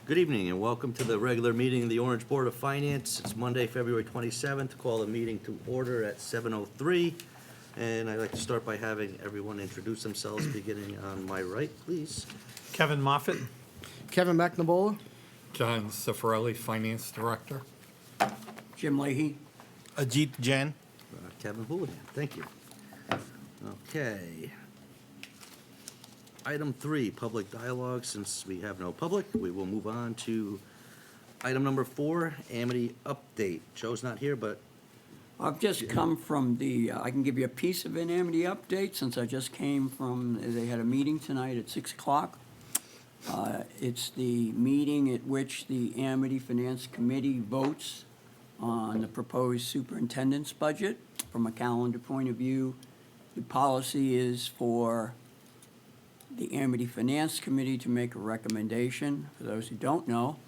Good evening and welcome to the regular meeting of the Orange Board of Finance. It's Monday, February 27th. Call the meeting to order at 7:03. And I'd like to start by having everyone introduce themselves, beginning on my right, please. Kevin Moffett. Kevin McNabola. John Cifarelli, Finance Director. Jim Leahy. Ajit Jain. Kevin Houlihan, thank you. Okay. Item 3, public dialogue. Since we have no public, we will move on to item number 4, Amity update. Joe's not here, but I've just come from I can give you a piece of an Amity update since I just came from, they had a meeting tonight at 6 o'clock. It's the meeting at which the Amity Finance Committee votes on the proposed superintendent's budget. From a calendar point of view, the policy is for the Amity Finance Committee to make a recommendation. For those who don't know,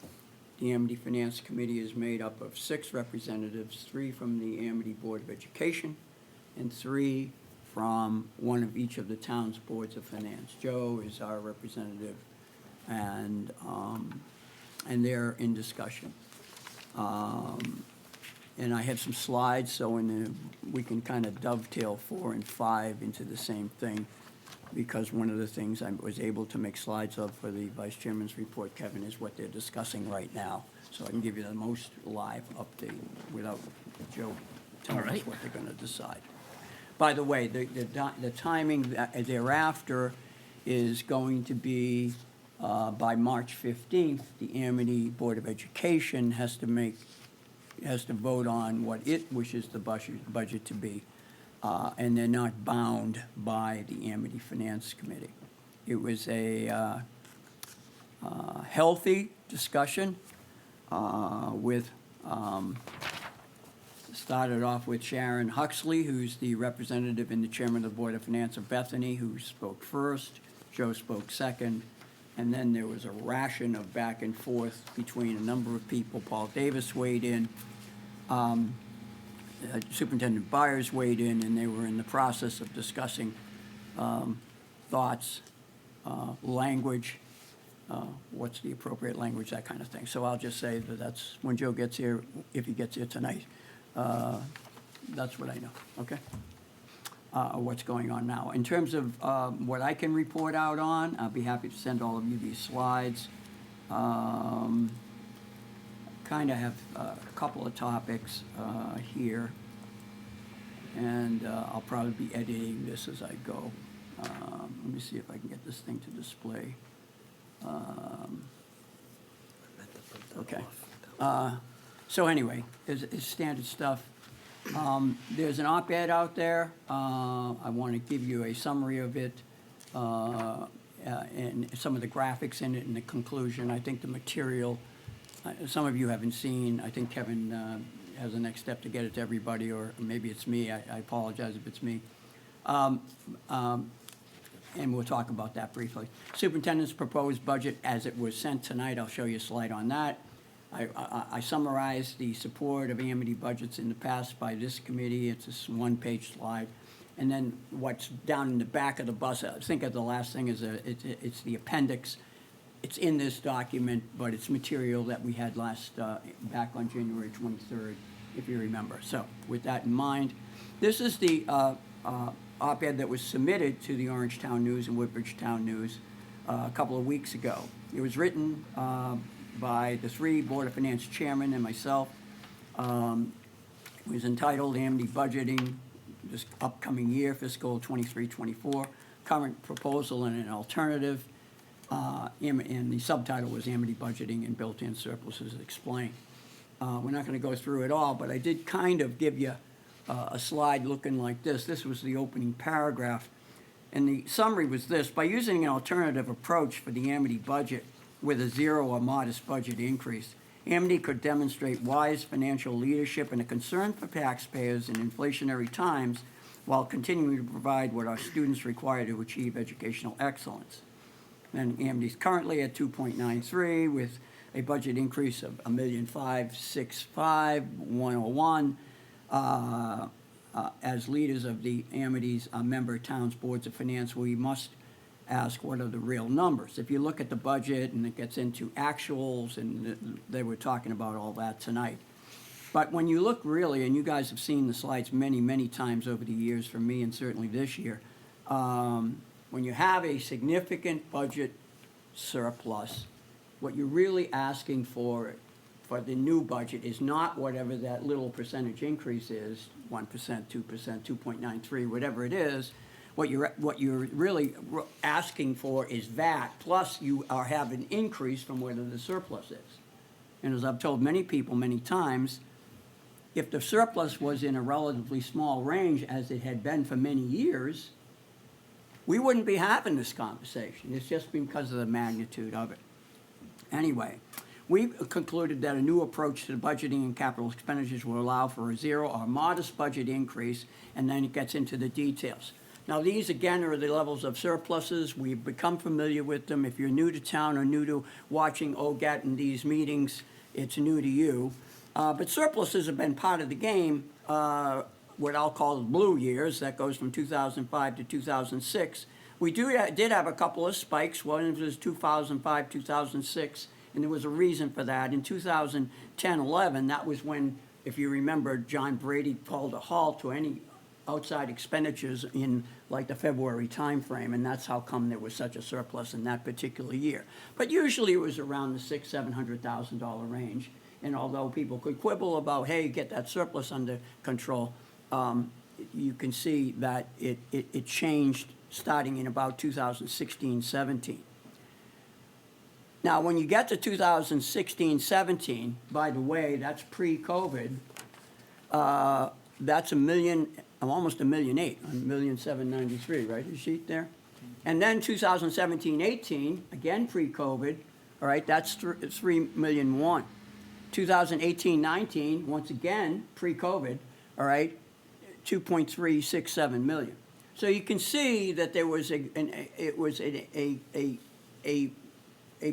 the Amity Finance Committee is made up of 6 representatives, 3 from the Amity Board of Education and 3 from one of each of the town's boards of finance. Joe is our representative, and they're in discussion. And I have some slides, so we can kind of dovetail 4 and 5 into the same thing, because one of the things I was able to make slides of for the Vice Chairman's report, Kevin, is what they're discussing right now. So I can give you the most live update without Joe telling us what they're going to decide. By the way, the timing thereafter is going to be by March 15th, the Amity Board of Education has to vote on what it wishes the budget to be. And they're not bound by the Amity Finance Committee. It was a healthy discussion started off with Sharon Huxley, who's the representative and the chairman of the Board of Finance of Bethany, who spoke first. Joe spoke second. And then there was a ration of back and forth between a number of people. Paul Davis weighed in. Superintendent Byers weighed in, and they were in the process of discussing thoughts, language, what's the appropriate language, that kind of thing. So I'll just say that that's when Joe gets here, if he gets here tonight, that's what I know, okay? What's going on now. In terms of what I can report out on, I'll be happy to send all of you these slides. Kind of have a couple of topics here, and I'll probably be editing this as I go. Let me see if I can get this thing to display. Okay. So anyway, it's standard stuff. There's an op-ed out there. I want to give you a summary of it and some of the graphics in it and the conclusion. I think the material, some of you haven't seen. I think Kevin has the next step to get it to everybody, or maybe it's me. I apologize if it's me. And we'll talk about that briefly. Superintendent's proposed budget as it was sent tonight. I'll show you a slide on that. I summarized the support of Amity budgets in the past by this committee. It's this one-page slide. And then what's down in the back of the bus, I think the last thing is it's the appendix. It's in this document, but it's material that we had back on January 23rd, if you remember. So with that in mind, this is the op-ed that was submitted to the Orangetown News and Woodbridge Town News a couple of weeks ago. It was written by the 3 Board of Finance chairmen and myself. It was entitled Amity Budgeting this upcoming year, fiscal 23-24, current proposal and an alternative. And the subtitle was Amity Budgeting and Built-in Surpluses Explained. We're not going to go through it all, but I did kind of give you a slide looking like this. This was the opening paragraph. And the summary was this: by using an alternative approach for the Amity budget with a 0 or modest budget increase, Amity could demonstrate wise financial leadership and a concern for taxpayers in inflationary times while continuing to provide what our students require to achieve educational excellence. And Amity's currently at 2.93 with a budget increase of $1,565,101. As leaders of the Amity's member towns boards of finance, we must ask what are the real numbers. If you look at the budget and it gets into actuals, and they were talking about all that tonight. But when you look really, and you guys have seen the slides many, many times over the years from me, and certainly this year, when you have a significant budget surplus, what you're really asking for the new budget is not whatever that little percentage increase is, 1%, 2%, 2.93, whatever it is. What you're really asking for is that, plus you have an increase from whether the surplus is. And as I've told many people many times, if the surplus was in a relatively small range, as it had been for many years, we wouldn't be having this conversation. It's just because of the magnitude of it. Anyway, we've concluded that a new approach to the budgeting and capital expenditures will allow for a zero or modest budget increase, and then it gets into the details. Now, these, again, are the levels of surpluses. We've become familiar with them. If you're new to town or new to watching OGET and these meetings, it's new to you. But surpluses have been part of the game, what I'll call the blue years. That goes from 2005 to 2006. We did have a couple of spikes. One was 2005, 2006, and there was a reason for that. In 2010-11, that was when, if you remember, John Brady called a halt to any outside expenditures in like the February timeframe, and that's how come there was such a surplus in that particular year. But usually it was around the $600,000-700,000 range. And although people could quibble about, hey, get that surplus under control, you can see that it changed starting in about 2016-17. Now, when you get to 2016-17, by the way, that's pre-COVID, that's almost $1.8 million, $1,793,000, right, the sheet there? And then 2017-18, again pre-COVID, all right, that's $3.1 million. 2018-19, once again, pre-COVID, all right, 2.367 million. So you can see that there was a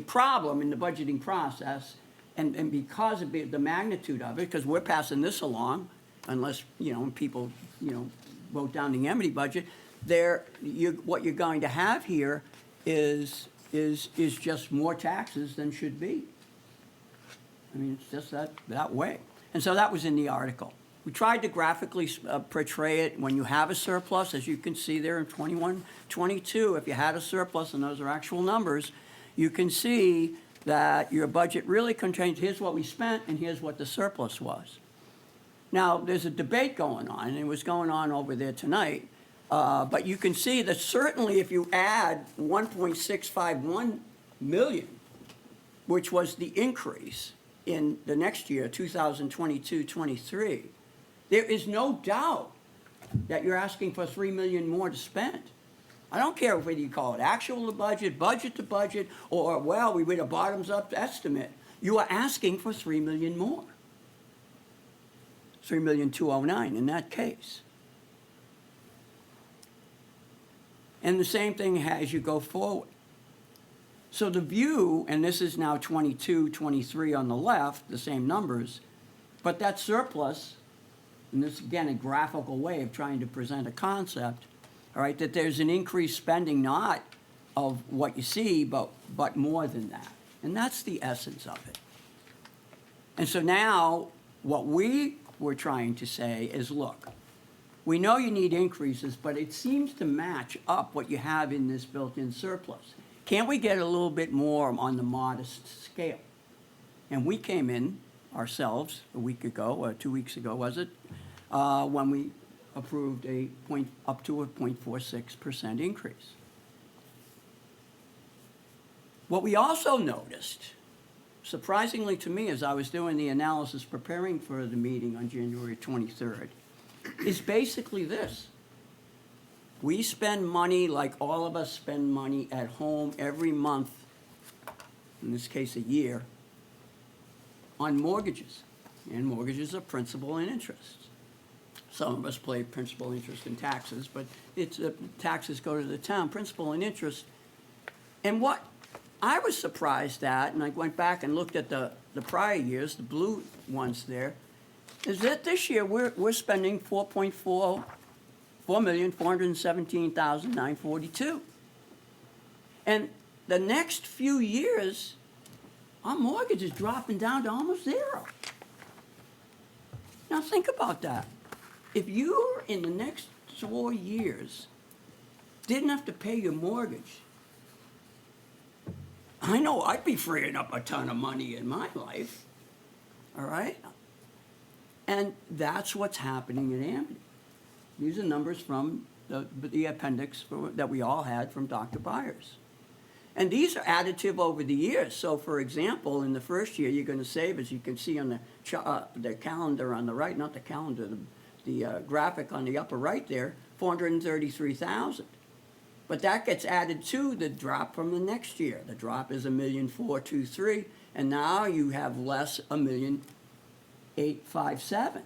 problem in the budgeting process, and because of the magnitude of it, because we're passing this along, unless, people, vote down the Amity budget, what you're going to have here is just more taxes than should be. I mean, it's just that way. And so that was in the article. We tried to graphically portray it when you have a surplus, as you can see there in 21, 22. If you had a surplus, and those are actual numbers, you can see that your budget really contains, here's what we spent and here's what the surplus was. Now, there's a debate going on, and it was going on over there tonight, but you can see that certainly if you add 1.651 million, which was the increase in the next year, 2022-23, there is no doubt that you're asking for $3 million more to spend. I don't care whether you call it actual to budget, budget to budget, or, well, we did a bottoms-up estimate. You are asking for $3 million more. $3,209,000 in that case. And the same thing as you go forward. So the view, and this is now 22, 23 on the left, the same numbers, but that surplus, and this again a graphical way of trying to present a concept, all right, that there's an increased spending not of what you see, but more than that. And that's the essence of it. And so now what we were trying to say is, look, we know you need increases, but it seems to match up what you have in this built-in surplus. Can't we get a little bit more on the modest scale? And we came in ourselves a week ago, or 2 weeks ago, was it, when we approved up to a 0.46% increase. What we also noticed, surprisingly to me, as I was doing the analysis preparing for the meeting on January 23rd, is basically this. We spend money like all of us spend money at home every month, in this case a year, on mortgages. And mortgages are principal and interest. Some of us pay principal, interest, and taxes, but taxes go to the town, principal and interest. And what I was surprised at, and I went back and looked at the prior years, the blue ones there, is that this year we're spending $4,417,942. And the next few years, our mortgage is dropping down to almost zero. Now think about that. If you, in the next 4 years, didn't have to pay your mortgage, I know I'd be freeing up a ton of money in my life, all right? And that's what's happening at Amity. These are numbers from the appendix that we all had from Dr. Byers. And these are additive over the years. So, for example, in the first year, you're going to save, as you can see on the calendar on the right, not the calendar, the graphic on the upper right there, $433,000. But that gets added to the drop from the next year. The drop is $1,423,000, and now you have less $1,857,000.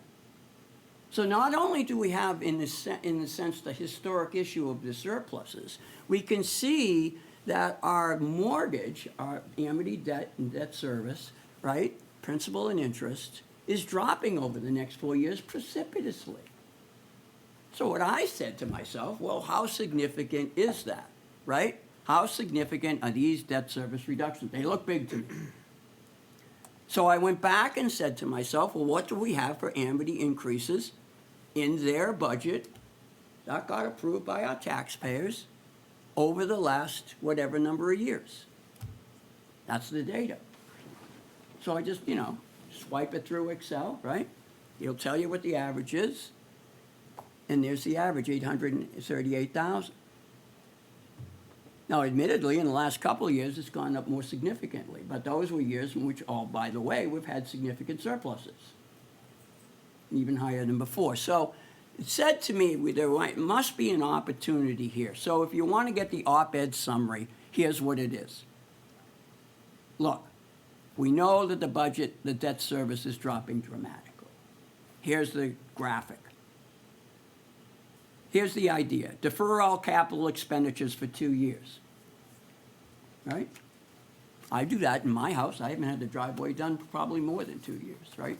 So not only do we have, in the sense, the historic issue of the surpluses, we can see that our mortgage, our Amity debt and debt service, right, principal and interest, is dropping over the next 4 years precipitously. So what I said to myself, well, how significant is that, right? How significant are these debt service reductions? They look big to me. So I went back and said to myself, well, what do we have for Amity increases in their budget that got approved by our taxpayers over the last whatever number of years? That's the data. So I just, swipe it through Excel, right? It'll tell you what the average is. And there's the average, 838,000. Now, admittedly, in the last couple of years, it's gone up more significantly. But those were years in which, by the way, we've had significant surpluses, even higher than before. So it said to me, there must be an opportunity here. So if you want to get the op-ed summary, here's what it is. Look, we know that the debt service is dropping dramatically. Here's the graphic. Here's the idea. Defer all capital expenditures for 2 years. Right? I do that in my house. I haven't had the driveway done for probably more than 2 years, right?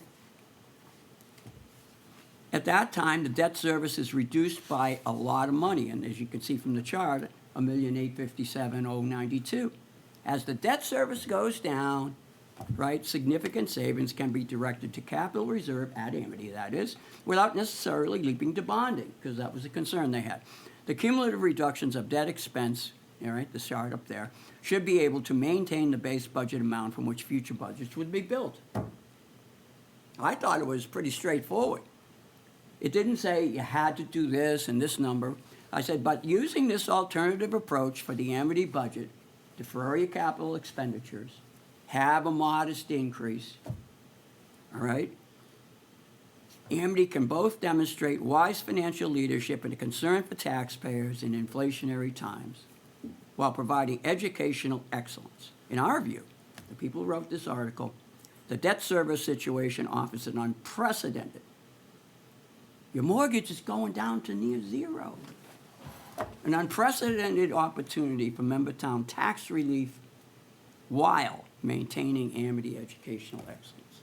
At that time, the debt service is reduced by a lot of money, and as you can see from the chart, $1,857,092. As the debt service goes down, right, significant savings can be directed to capital reserve, at Amity that is, without necessarily leaping to bonding, because that was a concern they had. The cumulative reductions of debt expense, all right, the chart up there, should be able to maintain the base budget amount from which future budgets would be built. I thought it was pretty straightforward. It didn't say you had to do this and this number. I said, but using this alternative approach for the Amity budget, defer your capital expenditures, have a modest increase, all right? Amity can both demonstrate wise financial leadership and a concern for taxpayers in inflationary times while providing educational excellence. In our view, the people who wrote this article, the debt service situation offers an unprecedented. Your mortgage is going down to near zero. An unprecedented opportunity for member town tax relief while maintaining Amity educational excellence.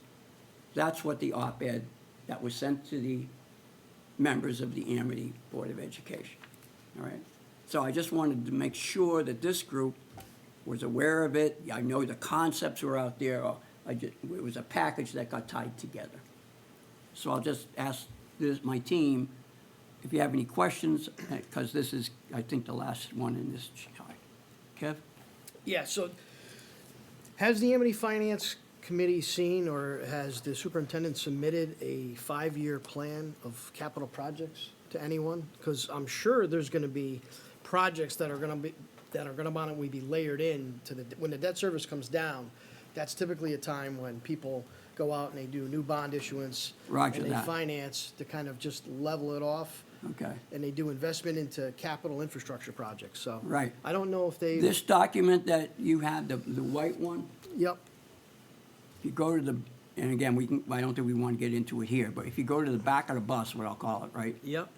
That's what the op-ed that was sent to the members of the Amity Board of Education, all right? So I just wanted to make sure that this group was aware of it. I know the concepts were out there. It was a package that got tied together. So I'll just ask my team if you have any questions, because this is, I think, the last one in this chart. Kev? Yeah, so has the Amity Finance Committee seen, or has the superintendent submitted a 5-year plan of capital projects to anyone? Because I'm sure there's gonna be projects that are gonna want to be layered in to when the debt service comes down. That's typically a time when people go out and they do new bond issuance. Roger and they that. finance to kind of just level it off. Okay. And they do investment into capital infrastructure projects, so. Right. I don't know if they. This document that you have, the white one, Yep, if you go to the, and again, I don't think we want to get into it here, but if you go to the back of the bus, what I'll call it, right? yep.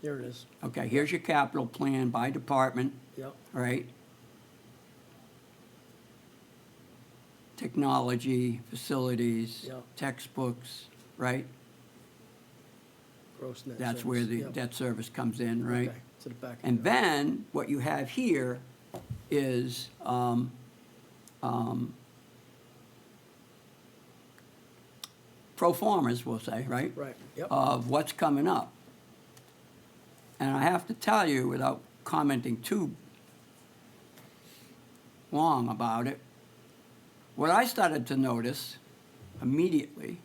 There it is, Okay, here's your capital plan by department, yep. right? Technology, facilities, Yep. textbooks, right? Gross net That's service, where the yep. debt service comes in, right? Okay, To the back. And then what you have here is pro formas, we'll say, right? Right, yep. Of what's coming up. And I have to tell you, without commenting too long about it, what I started to notice immediately,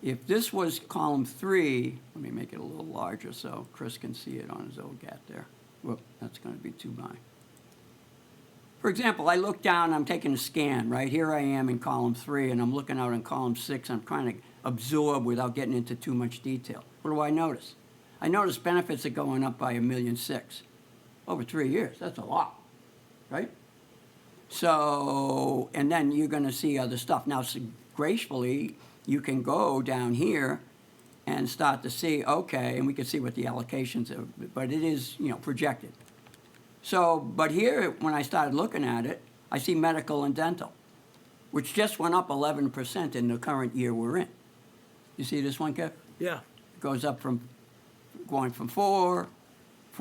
if this was column 3, let me make it a little larger so Chris can see it on his old GAT there. Whoop, that's going to be too high. For example, I look down, I'm taking a scan, right? Here I am in column 3, and I'm looking out in column 6. I'm trying to absorb without getting into too much detail. What do I notice? I notice benefits are going up by $1.6 million. Over 3 years, that's a lot, right? So, and then you're going to see other stuff. Now, gracefully, you can go down here and start to see, okay, and we can see what the allocations are, but it is, projected. So, but here, when I started looking at it, I see medical and dental, which just went up 11% in the current year we're in. You see this one, Kev? Yeah, It goes up going from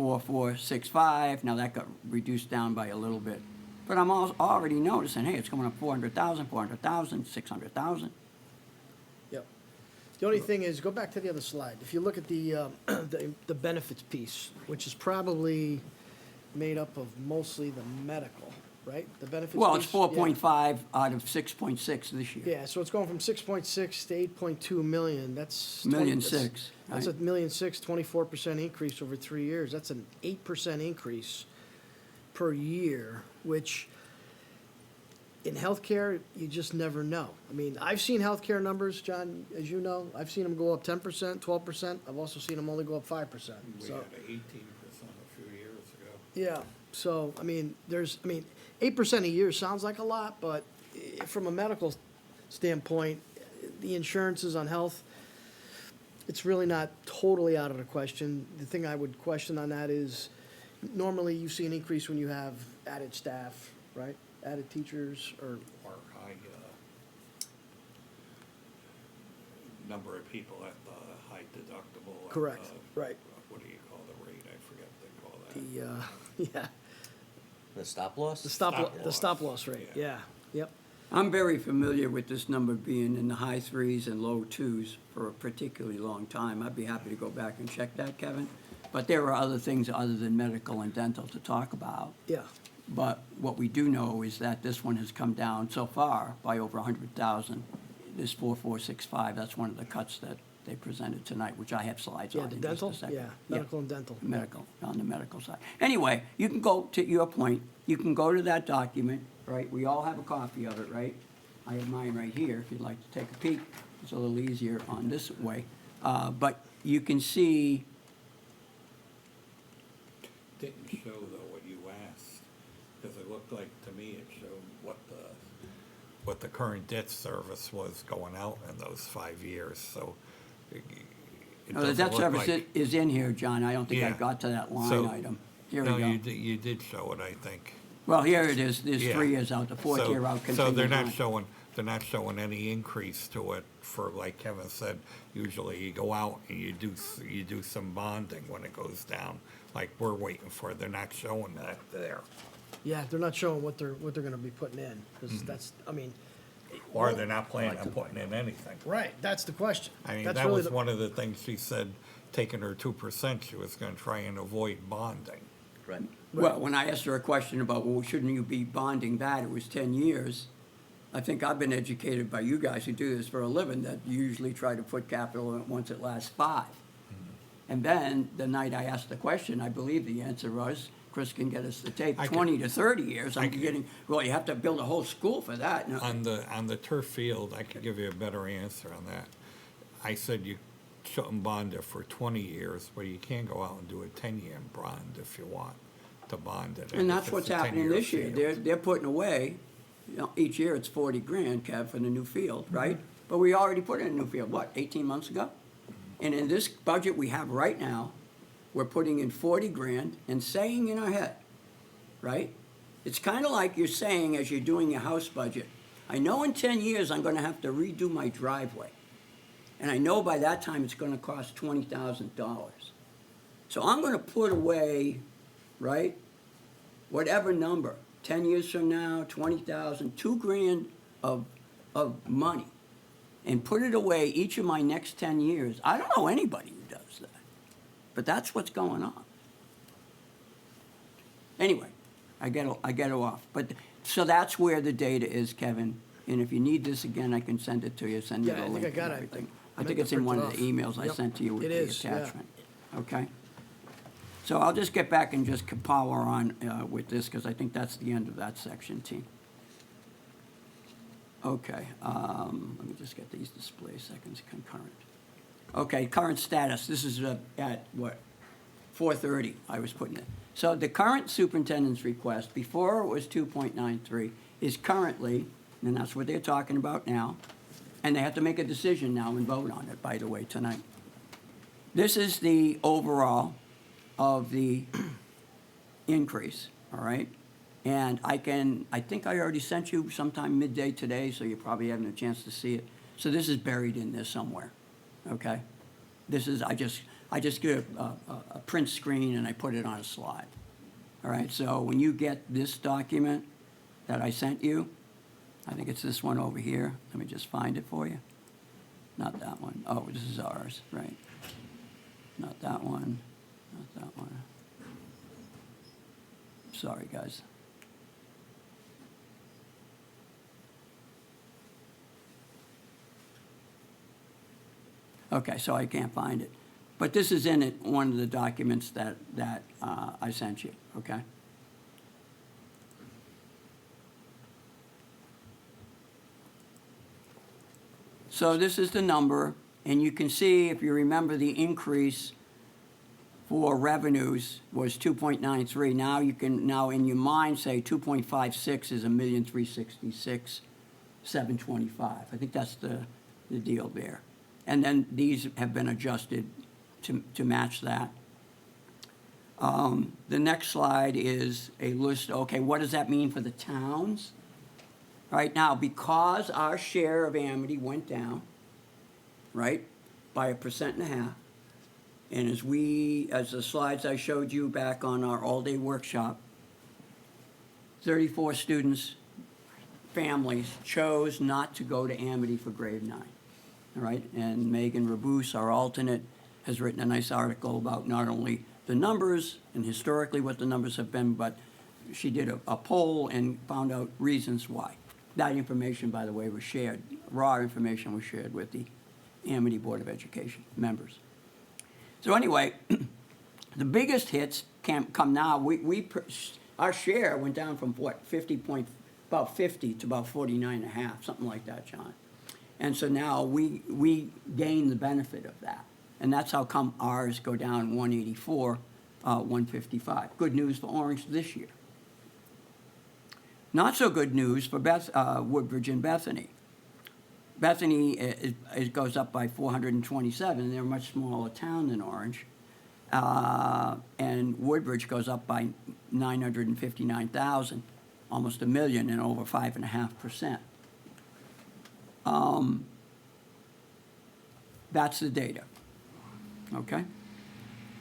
4,465. Now that got reduced down by a little bit. But I'm already noticing, hey, it's going up 400,000, 400,000, 600,000. yep. The only thing is, go back to the other slide. If you look at the benefits piece, which is probably made up of mostly the medical, right? The benefits Well, it's piece? Yeah. 4.5 out of 6.6 this year. Yeah, so it's going from 6.6 to 8.2 million, that's. Million 20 six, That's right? $1.6 million, 24% increase over 3 years, that's an 8% increase per year, which in healthcare, you just never know. I mean, I've seen healthcare numbers, John, as you know, I've seen them go up 10%, 12%, I've also seen them only go up 5%, We so. had 18% a few years ago. Yeah, so, I mean, 8% a year sounds like a lot, but from a medical standpoint, the insurances on health, it's really not totally out of the question. The thing I would question on that is, normally you see an increase when you have added staff, right? Added teachers, or, Or high, number of people at the high deductible. at correct, the- right. What do you call the rate? I forget what they call that. Yeah, The stop loss? the Stop the stop loss. loss rate, Yeah. yeah, yep. I'm very familiar with this number being in the high 3s and low 2s for a particularly long time. I'd be happy to go back and check that, Kevin. But there are other things other than medical and dental to talk about. Yeah, But what we do know is that this one has come down so far by over 100,000. This 4,465, that's one of the cuts that they presented tonight, which I have slides yeah, on the in just a dental, second. yeah, medical and dental. Medical, on the medical side. Anyway, you can go, to your point, you can go to that document, right? We all have a copy of it, right? I have mine right here, if you'd like to take a peek. It's a little easier on this way. But you can see, Didn't show though what you asked, because it looked like, to me, it showed what the current debt service was going out in those 5 years, so. it the doesn't debt look service like- is in here, John. I don't think I Yeah. got to that line So- item. Here we No, go. you did show it, I think. Well, here it is. There's Yeah. 3 years out, the fourth So- year out continues So they're on. not showing any increase to it for, like Kevin said, usually you go out and you do some bonding when it goes down, like we're waiting for, they're not showing that there. Yeah, they're not showing what they're gonna be putting in, because that's, I mean. Or they're not planning on putting in anything. Right, that's the question. I mean, That's that really was the- one of the things she said, taking her 2%, she was gonna try and avoid bonding. Right. Well, when I asked her a question about, well, shouldn't you be bonding that, it was 10 years. I think I've been educated by you guys who do this for a living, that you usually try to put capital in once it lasts 5. And then, the night I asked the question, I believe the answer was, Chris can get us the tape, I can- 20 to 30 years. I I'm can- getting, well, you have to build a whole school for that. No, On the turf field, I could give you a better answer on that. I said you shouldn't bond it for 20 years, but you can go out and do a 10-year bond if you want to bond it. And that's if what's it's a happening 10-year this year. field. They're putting away, each year it's 40 grand, Kev, for the new field, right? But we already put in a new field, what, 18 months ago? And in this budget we have right now, we're putting in 40 grand and saying in our head, right? It's kind of like you're saying as you're doing your house budget, I know in 10 years I'm gonna have to redo my driveway. And I know by that time it's gonna cost $20,000. So I'm gonna put away, right, whatever number, 10 years from now, 20,000, $2,000 of money, and put it away each of my next 10 years. I don't know anybody who does that, but that's what's going on. Anyway, I get it off. But, so that's where the data is, Kevin. And if you need this again, I can send it to you, send you Yeah, the I think link I and got it. everything. I I meant think to it's in print one it of the off. emails I Yep, sent to you with it the is, yeah. attachment. Okay? So I'll just get back and just power on with this, because I think that's the end of that section, team. Okay, let me just get these display seconds concurrent. Okay, current status, this is at what, 4:30 I was putting it. So the current superintendent's request, before it was 2.93, is currently, and that's what they're talking about now, and they have to make a decision now and vote on it, by the way, tonight. This is the overall of the increase, all right? And I think I already sent you sometime midday today, so you probably haven't a chance to see it. So this is buried in there somewhere, okay? This is, I just get a print screen and I put it on a slide. All right, so when you get this document that I sent you, I think it's this one over here. Let me just find it for you. Not that one. Oh, this is ours, right? Not that one, not that one. Sorry, guys. Okay, so I can't find it. But this is in it, one of the documents that I sent you, okay? So this is the number, and you can see, if you remember, the increase for revenues was 2.93. Now you can, now in your mind, say 2.56 is 1,366,725. I think that's the deal there. And then these have been adjusted to match that. The next slide is a list, okay, what does that mean for the towns? Right now, because our share of Amity went down, right, by 1.5%, and as the slides I showed you back on our all-day workshop, 34 students, families chose not to go to Amity for grade 9. All right, and Megan Rabus, our alternate, has written a nice article about not only the numbers and historically what the numbers have been, but she did a poll and found out reasons why. That information, by the way, was shared, raw information was shared with the Amity Board of Education members. So anyway, the biggest hits come now. Our share went down from what, about 50 to about 49.5, something like that, John. And so now we gain the benefit of that. And that's how come ours go down 184, 155. Good news for Orange this year. Not so good news for Woodbridge and Bethany. Bethany goes up by 427. They're a much smaller town than Orange. And Woodbridge goes up by 959,000, almost $1 million, and over 5.5%. That's the data, okay?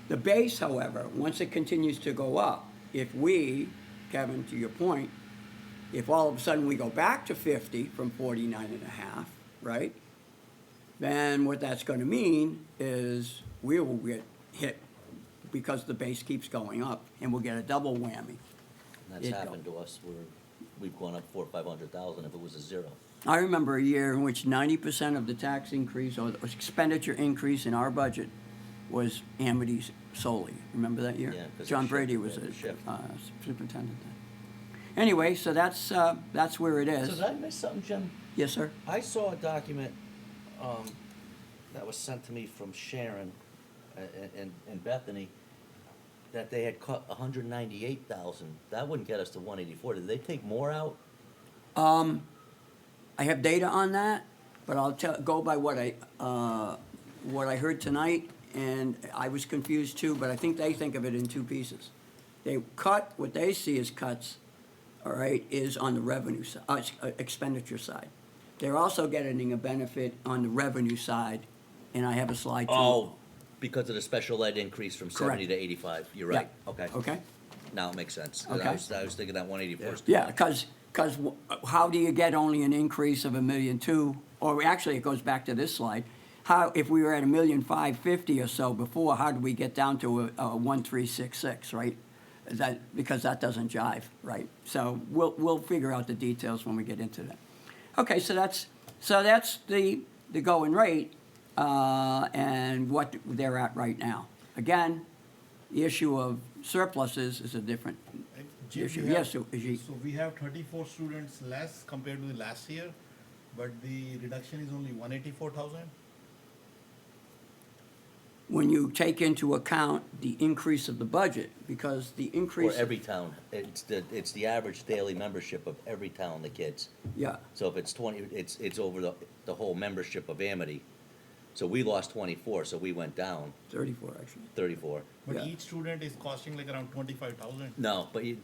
The base, however, once it continues to go up, if we, Kevin, to your point, if all of a sudden we go back to 50 from 49.5, right? Then what that's gonna mean is we will get hit because the base keeps going up, and we'll get a double whammy. That's happened to us where we've gone up 400,000 or 500,000 if it was a zero. I remember a year in which 90% of the tax increase or the expenditure increase in our budget was Amity's solely. Remember that year? Yeah, 'cause John of Brady shift, was yeah, a the shift. superintendent then. Anyway, so that's where it So is. did I miss something, Jim? Yes, sir? I saw a document that was sent to me from Sharon and Bethany that they had cut 198,000. That wouldn't get us to 184. Did they take more out? I have data on that, but I'll go by what I heard tonight, and I was confused too, but I think they think of it in two pieces. They cut, what they see as cuts, all right, is on the revenue side, expenditure side. They're also getting a benefit on the revenue side, and I have a slide too. Oh, because of the special ed increase from 70 to 85, you're right, okay. Okay? Now it makes sense. Okay. I was thinking that 184 is. Yeah, because how do you get only an increase of $1.2 million? Or actually, it goes back to this slide. How, if we were at $1,550,000 or so before, how did we get down to a 1,366, right? Because that doesn't jive, right? So we'll figure out the details when we get into that. Okay, so that's the going rate, and what they're at right now. Again, the issue of surpluses is a different Jim, issue. we Yes, have- Ajit. So we have 34 students less compared to the last year, but the reduction is only 184,000? When you take into account the increase of the budget, because the For increase. every town, it's the average daily membership of every town, the kids. Yeah, So if it's 20, it's over the whole membership of Amity. So we lost 24, so we went down 34, actually. 34. But Yeah. each student is costing like around 25,000? No, but you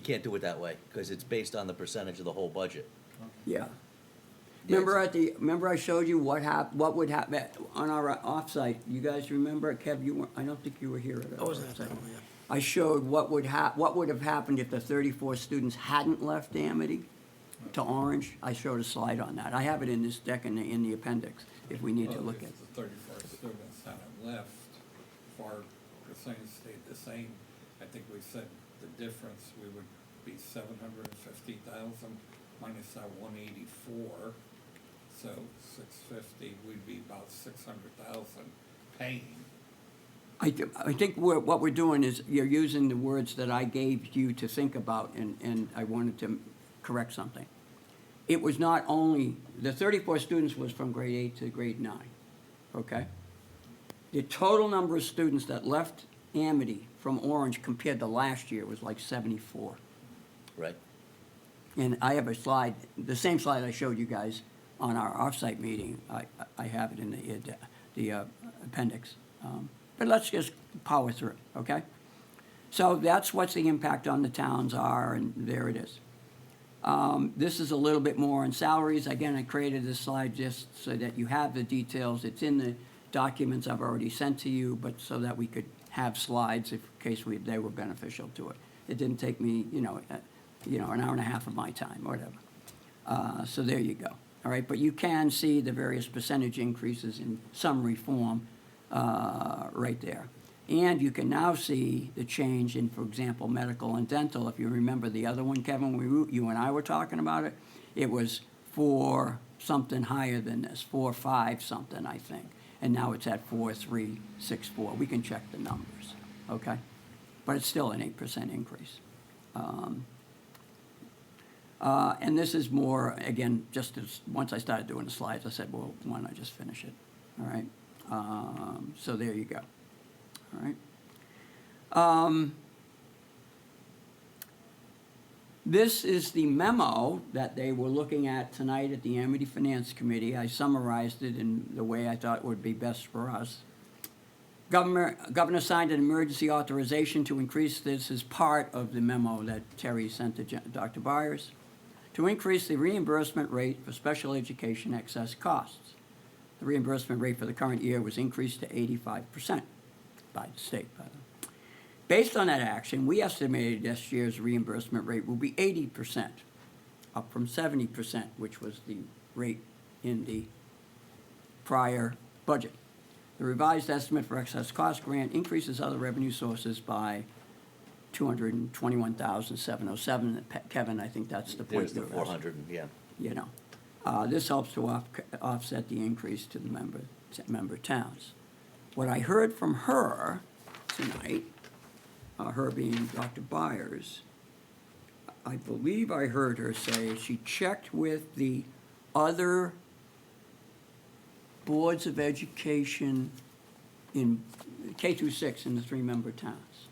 can't do it that way, because it's based on the percentage of the whole budget. Yeah. Yeah, Remember I showed you what would happen on our offsite? You guys remember? Kev, I don't think you were here at I our wasn't at that offsite. one, yeah. I showed what would have happened if the 34 students hadn't left Amity to Orange. I showed a slide on that. I have it in this deck in the appendix, if we need to Well, look at it. if the 34 students hadn't left, if our percentage stayed the same, I think we said the difference, we would be 750,000 minus that 184. So 650, we'd be about 600,000 paying. I think what we're doing is, you're using the words that I gave you to think about, and I wanted to correct something. It was not only, the 34 students was from grade 8 to grade 9, okay? The total number of students that left Amity from Orange compared to last year was like 74. Right? And I have a slide, the same slide I showed you guys on our offsite meeting. I have it in the appendix. But let's just power through, okay? So that's what the impact on the towns are, and there it is. This is a little bit more on salaries. Again, I created this slide just so that you have the details. It's in the documents I've already sent to you, but so that we could have slides in case they were beneficial to it. It didn't take me, an hour and a half of my time, or whatever. So there you go. All right, but you can see the various percentage increases in summary form right there. And you can now see the change in, for example, medical and dental. If you remember the other one, Kevin, you and I were talking about it, it was 4 something higher than this, 4.5 something, I think. And now it's at 4.364. We can check the numbers, okay? But it's still an 8% increase. And this is more, again, just as, once I started doing the slides, I said, well, why don't I just finish it, all right? So there you go, all right? This is the memo that they were looking at tonight at the Amity Finance Committee. I summarized it in the way I thought would be best for us. Governor signed an emergency authorization to increase, this as part of the memo that Terry sent to Dr. Byers, to increase the reimbursement rate for special education excess costs. The reimbursement rate for the current year was increased to 85% by the state, by the way. Based on that action, we estimated this year's reimbursement rate will be 80%, up from 70%, which was the rate in the prior budget. The revised estimate for excess cost grant increases other revenue sources by $221,707. Kevin, I think that's the point. There's the you were asking. 400, yeah. This helps to offset the increase to the member towns. What I heard from her tonight, her being Dr. Byers, I believe I heard her say she checked with the other boards of education in K through 6 in the 3-member towns.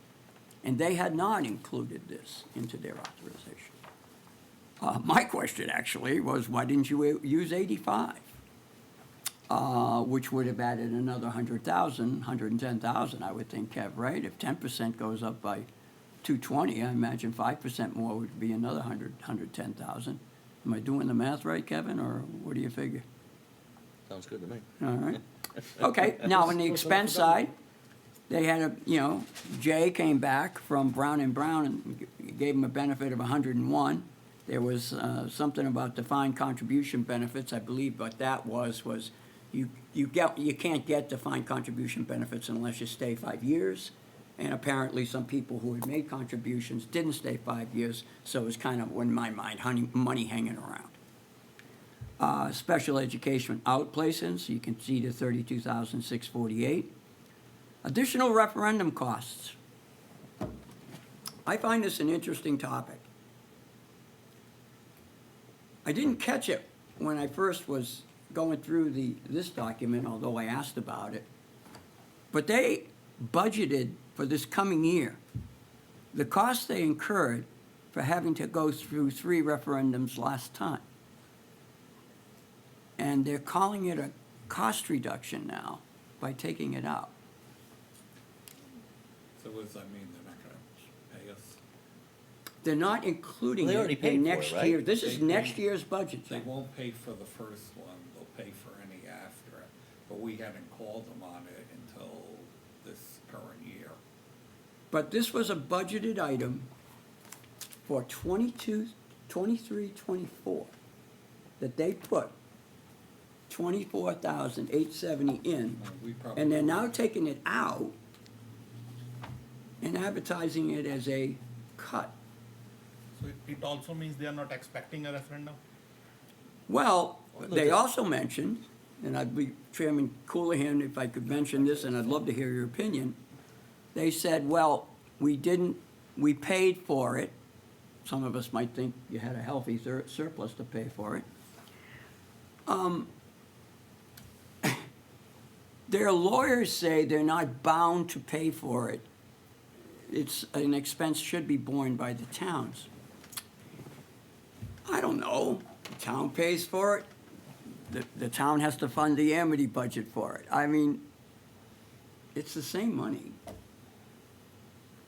And they had not included this into their authorization. My question actually was, why didn't you use 85? Which would have added another 100,000, 110,000, I would think, Kev, right? If 10% goes up by 220, I imagine 5% more would be another 110,000. Am I doing the math right, Kevin, or what do you figure? Sounds good to me. All right. Okay, now on the expense side, they had a, Jay came back from Brown and Brown and gave him a benefit of 101. There was something about defined contribution benefits, I believe, but that was you can't get defined contribution benefits unless you stay 5 years. And apparently some people who had made contributions didn't stay 5 years, so it was kind of, in my mind, money hanging around. Special education outplacements, you can see the 32,648. Additional referendum costs. I find this an interesting topic. I didn't catch it when I first was going through this document, although I asked about it. But they budgeted for this coming year the cost they incurred for having to go through 3 referendums last time. And they're calling it a cost reduction now by taking it out. So what does that mean? They're not gonna pay us? They're not including Well, they it already paid in for it, next right? year. This is They- next year's budget. They won't pay for the first one, they'll pay for any after it, but we hadn't called them on it until this current year. But this was a budgeted item for 22, 23, 24, that they put 24,870 in, Well, we probably. and they're now taking it out and advertising it as a cut. So it also means they are not expecting a referendum? Well, they also mentioned, and I'd be, Chairman Coolahan, if I could mention this, and I'd love to hear your opinion. They said, well, we paid for it. Some of us might think you had a healthy surplus to pay for it. Their lawyers say they're not bound to pay for it. It's an expense should be borne by the towns. I don't know. The town pays for it. The town has to fund the Amity budget for it. I mean, it's the same money.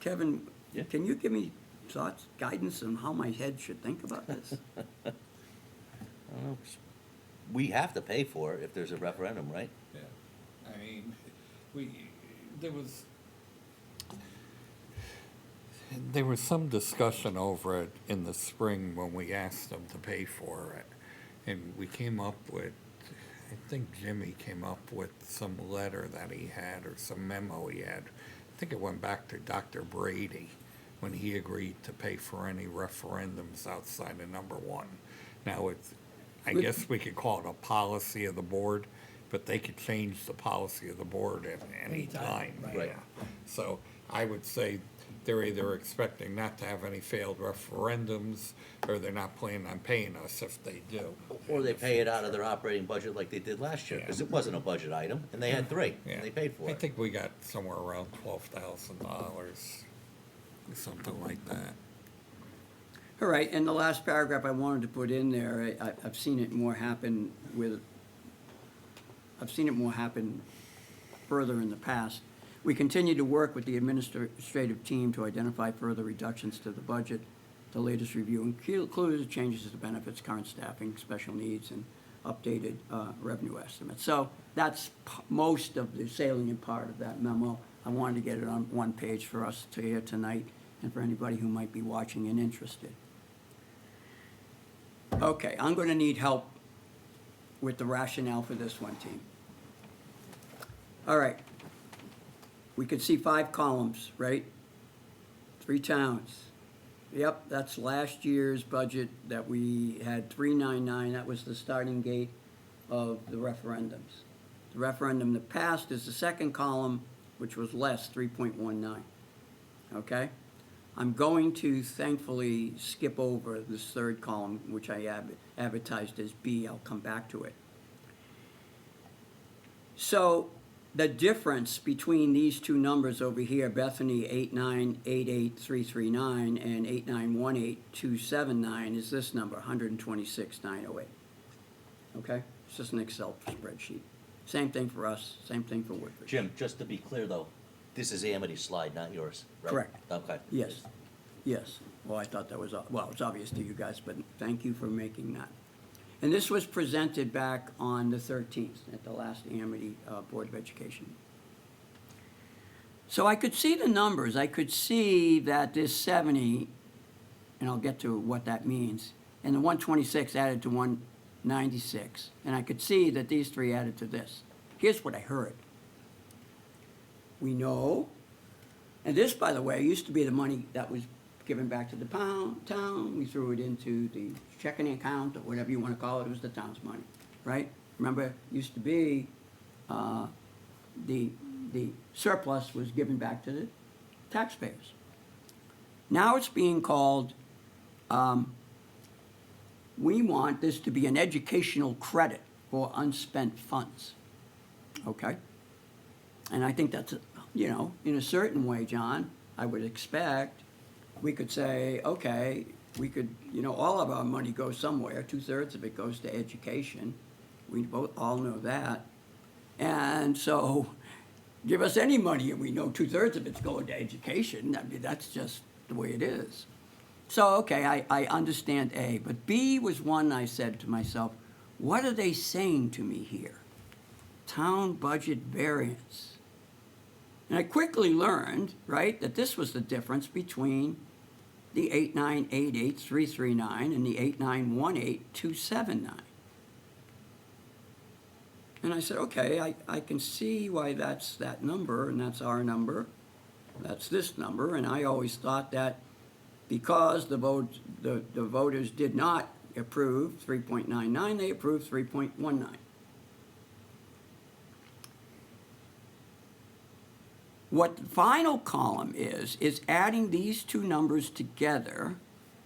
Kevin, Yeah. can you give me thoughts, guidance on how my head should think about this? I don't know. We have to pay for it if there's a referendum, right? Yeah, I mean, there was some discussion over it in the spring when we asked them to pay for it. And we came up with, I think Jimmy came up with some letter that he had or some memo he had. I think it went back to Dr. Brady when he agreed to pay for any referendums outside of number 1. Now, I guess we could call it a policy of the board, but they could change the policy of the board at any time. Right. Yeah. So I would say they're either expecting not to have any failed referendums, or they're not planning on paying us if they do. Or they pay it out of their operating budget like they did last year, because it wasn't a budget item, and they had 3, Yeah. and they paid for I it. think we got somewhere around $12,000, something like that. All right, and the last paragraph I wanted to put in there, I've seen it more happen further in the past. We continue to work with the administrative team to identify further reductions to the budget. The latest review included changes to benefits, current staffing, special needs, and updated revenue estimates. So that's most of the salient part of that memo. I wanted to get it on one page for us to hear tonight and for anybody who might be watching and interested. Okay, I'm going to need help with the rationale for this one, team. All right. We could see 5 columns, right? 3 towns. Yep, that's last year's budget that we had 399. That was the starting gate of the referendums. The referendum that passed is the second column, which was less, 3.19. Okay? I'm going to thankfully skip over this third column, which I advertised as B. I'll come back to it. So the difference between these two numbers over here, Bethany 8988339 and 8918279, is this number, 126,908. Okay? It's just an Excel spreadsheet. Same thing for us, same thing for Woodbridge. Jim, just to be clear, though, this is Amity's slide, not yours, right? Correct. Okay. Yes, yes. Well, I thought that was, well, it's obvious to you guys, but thank you for making that. And this was presented back on the 13th at the last Amity Board of Education. So I could see the numbers. I could see that this 70, and I'll get to what that means, and the 126 added to 196. And I could see that these three added to this. Here's what I heard. We know, and this, by the way, used to be the money that was given back to the town. We threw it into the checking account, or whatever you want to call it. It was the town's money, right? Remember, it used to be the surplus was given back to the taxpayers. Now it's being called, we want this to be an educational credit for unspent funds, okay? And I think that's, in a certain way, John, I would expect, we could say, okay, we could, all of our money goes somewhere, 2/3 of it goes to education. We both all know that. And so, give us any money and we know 2/3 of it's going to education. I mean, that's just the way it is. So, okay, I understand A, but B was one I said to myself, what are they saying to me here? Town budget variance. And I quickly learned, right, that this was the difference between the 8988339 and the 8918279. And I said, okay, I can see why that's that number, and that's our number, that's this number, and I always thought that because the voters did not approve 3.99, they approved 3.19. What the final column is adding these two numbers together,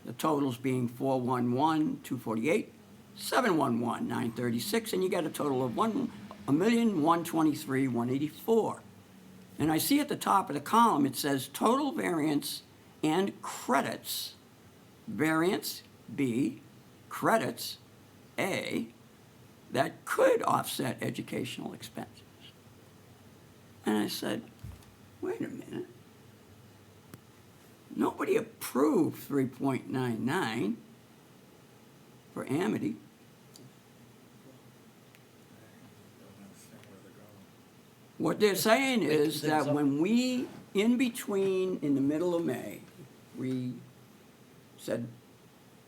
the totals being 411,248, 711,936, and you get a total of 1,123,184. And I see at the top of the column it says total variance and credits. Variance B, credits A, that could offset educational expenses. And I said, wait a minute. Nobody approved 3.99 for Amity. What they're saying is that when we, in between, in the middle of May, we said,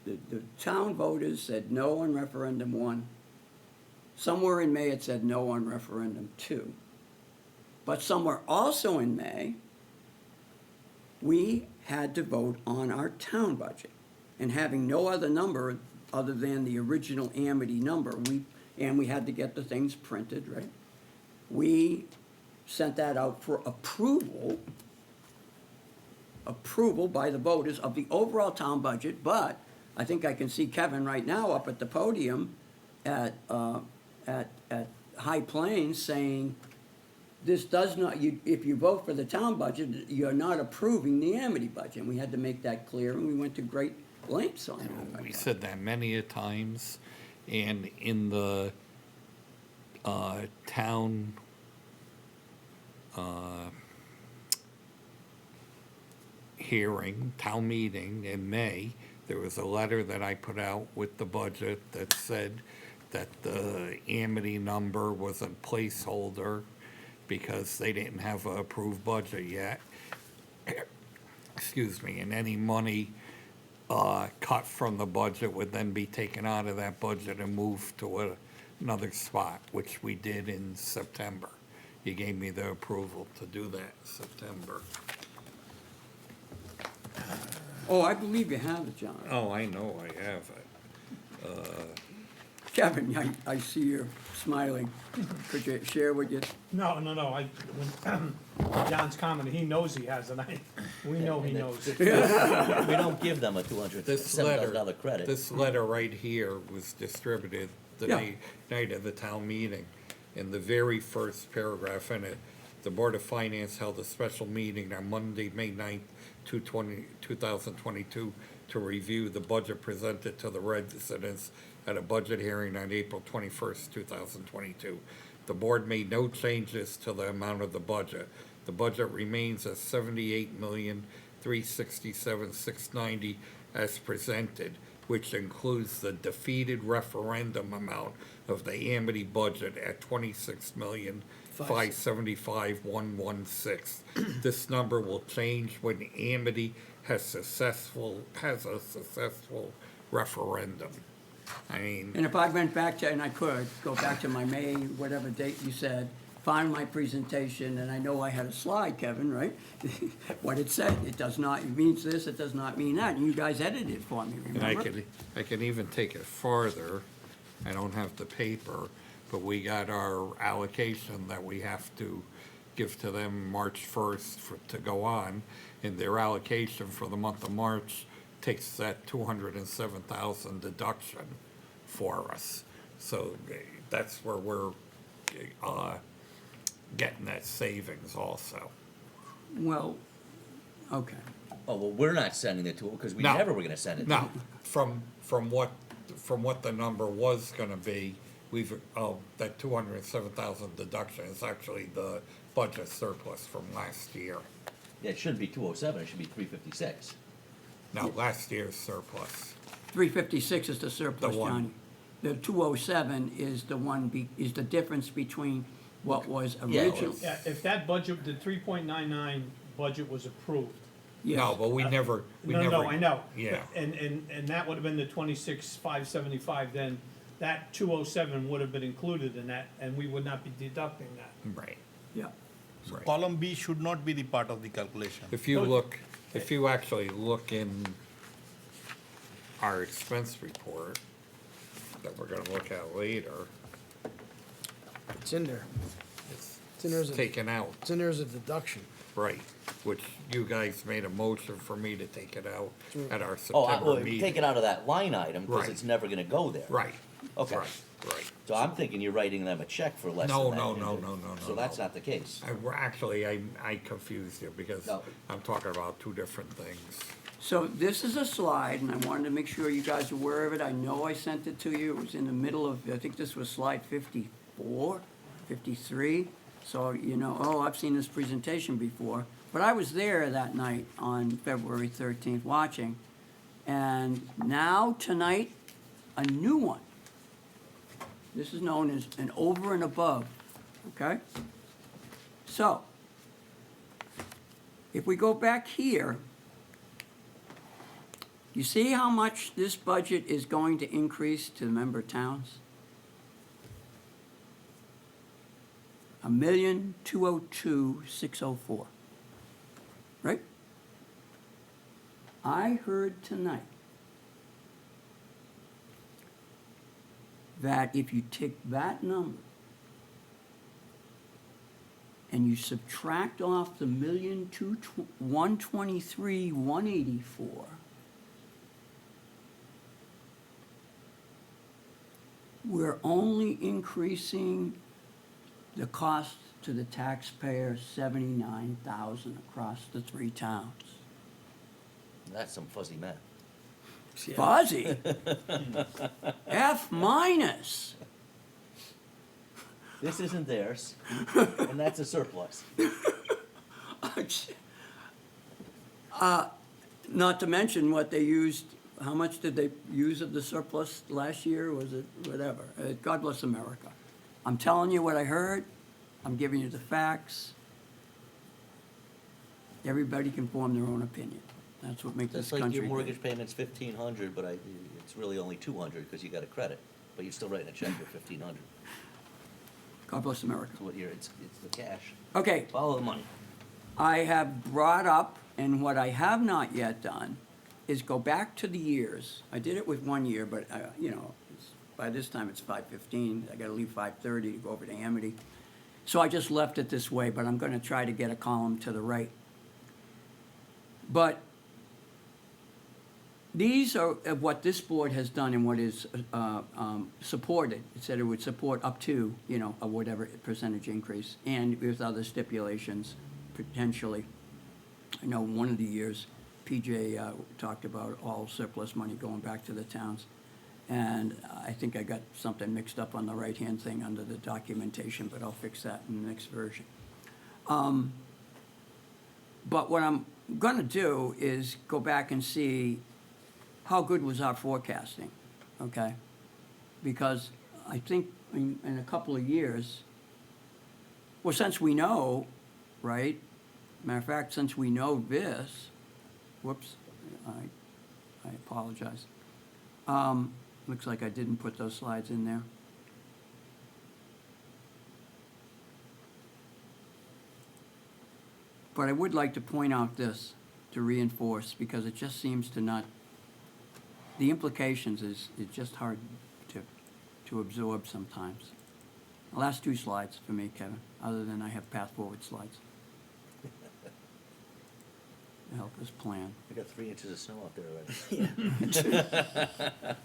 the town voters said no on referendum 1. Somewhere in May it said no on referendum 2. But somewhere also in May, we had to vote on our town budget. And having no other number other than the original Amity number, we had to get the things printed, right? We sent that out for approval by the voters of the overall town budget, but I think I can see Kevin right now up at the podium at High Plains saying, this does not, if you vote for the town budget, you're not approving the Amity budget. And we had to make that clear, and we went to great lengths on that. We said that many a times, and in the town town meeting in May, there was a letter that I put out with the budget that said that the Amity number was a placeholder because they didn't have an approved budget yet. Excuse me, and any money cut from the budget would then be taken out of that budget and moved to another spot, which we did in September. You gave me the approval to do that in September. Oh, I believe you have it, John. Oh, I know I have it. Kevin, I see you're smiling. Could you share what you... No. When John's commenting, he knows he has, and we know he knows. We don't give them a This $207,000 credit. This letter right here was distributed the Yeah. night of the town meeting. In the very first paragraph in it, the Board of Finance held a special meeting on Monday, May 9th, 2022, to review the budget presented to the residents at a budget hearing on April 21st, 2022. The board made no changes to the amount of the budget. The budget remains at $78,367,690 as presented. which includes the defeated referendum amount of the Amity budget at 26,575,116. This number will change when Amity has a successful referendum. I mean, And if I went back to, and I could, go back to my May, whatever date you said, find my presentation, and I know I had a slide, Kevin, right? What it said, it does not, it means this, it does not mean that, and you guys edited it for me, and remember? I can even take it farther. I don't have the paper, but we got our allocation that we have to give to them March 1st to go on, and their allocation for the month of March takes that 207,000 deduction for us. So that's where we're getting that savings also. Well, okay. Oh, well, we're not sending it to them, because we No. never were gonna send it to No, them. from what the number was gonna be, that 207,000 deduction is actually the budget surplus from last year. Yeah, it shouldn't be 207, it should be 356. No, last year's surplus. 356 is the surplus, The one. Johnny. The 207 is the one, is the difference between what was Yeah, original. Yeah, if that budget, the 3.99 budget was approved. Yes. No, but we never. No, I know. Yeah. And that would have been the 26,575, then that 207 would have been included in that, and we would not be deducting that. Right, Yeah. right. Column B should not be the part of the calculation. If you actually look in our expense report that we're gonna look at later, It's in there. it's in there as a- taken out, It's in there as a deduction. right, which you guys made a motion for me to take it out at our Oh, September well, meeting. take it out of that line item, because Right. it's never gonna go there. Right. Okay. Right. So I'm thinking you're writing them a check for less No, than that. no. So that's no. not the case. I confused you because No. I'm talking about two different things. So this is a slide, and I wanted to make sure you guys are aware of it. I know I sent it to you. It was in the middle of, I think this was slide 54, 53. So, you know, oh, I've seen this presentation before. But I was there that night on February 13th watching. And now, tonight, a new one. This is known as an over and above, okay? So, if we go back here, you see how much this budget is going to increase to the member towns? $1,202,604. Right? I heard tonight that if you take that number and you subtract off the 123,184, we're only increasing the cost to the taxpayer 79,000 across the three towns. That's some fuzzy math. Fuzzy. F minus. This isn't theirs, and that's a surplus. Not to mention what they used, how much did they use of the surplus last year? Was it whatever? God bless America. I'm telling you what I heard. I'm giving you the facts. Everybody can form their own opinion. That's what makes this That's like country your great. mortgage payment's 1,500, but it's really only 200 because you got a credit, but you're still writing a check for 1,500. God bless America. So what it's the cash. Okay, Follow the money. I have brought up, and what I have not yet done, is go back to the years. I did it with 1 year, but, you know, by this time it's 5:15. I gotta leave 5:30 to go over to Amity. So I just left it this way, but I'm gonna try to get a column to the right. But these are what this board has done and what is supported. It said it would support up to, you know, a whatever percentage increase, and with other stipulations, potentially. I know one of the years, PJ talked about all surplus money going back to the towns. And I think I got something mixed up on the right-hand thing under the documentation, but I'll fix that in the next version. But what I'm gonna do is go back and see how good was our forecasting, okay? Because I think in a couple of years, well, since we know, right? Matter of fact, since we know this, whoops, I apologize. Looks like I didn't put those slides in there. But I would like to point out this to reinforce, because it just seems to not, the implications is just hard to absorb sometimes. The last two slides for me, Kevin, other than I have path forward slides. To help us plan. I got 3 inches of snow out there already.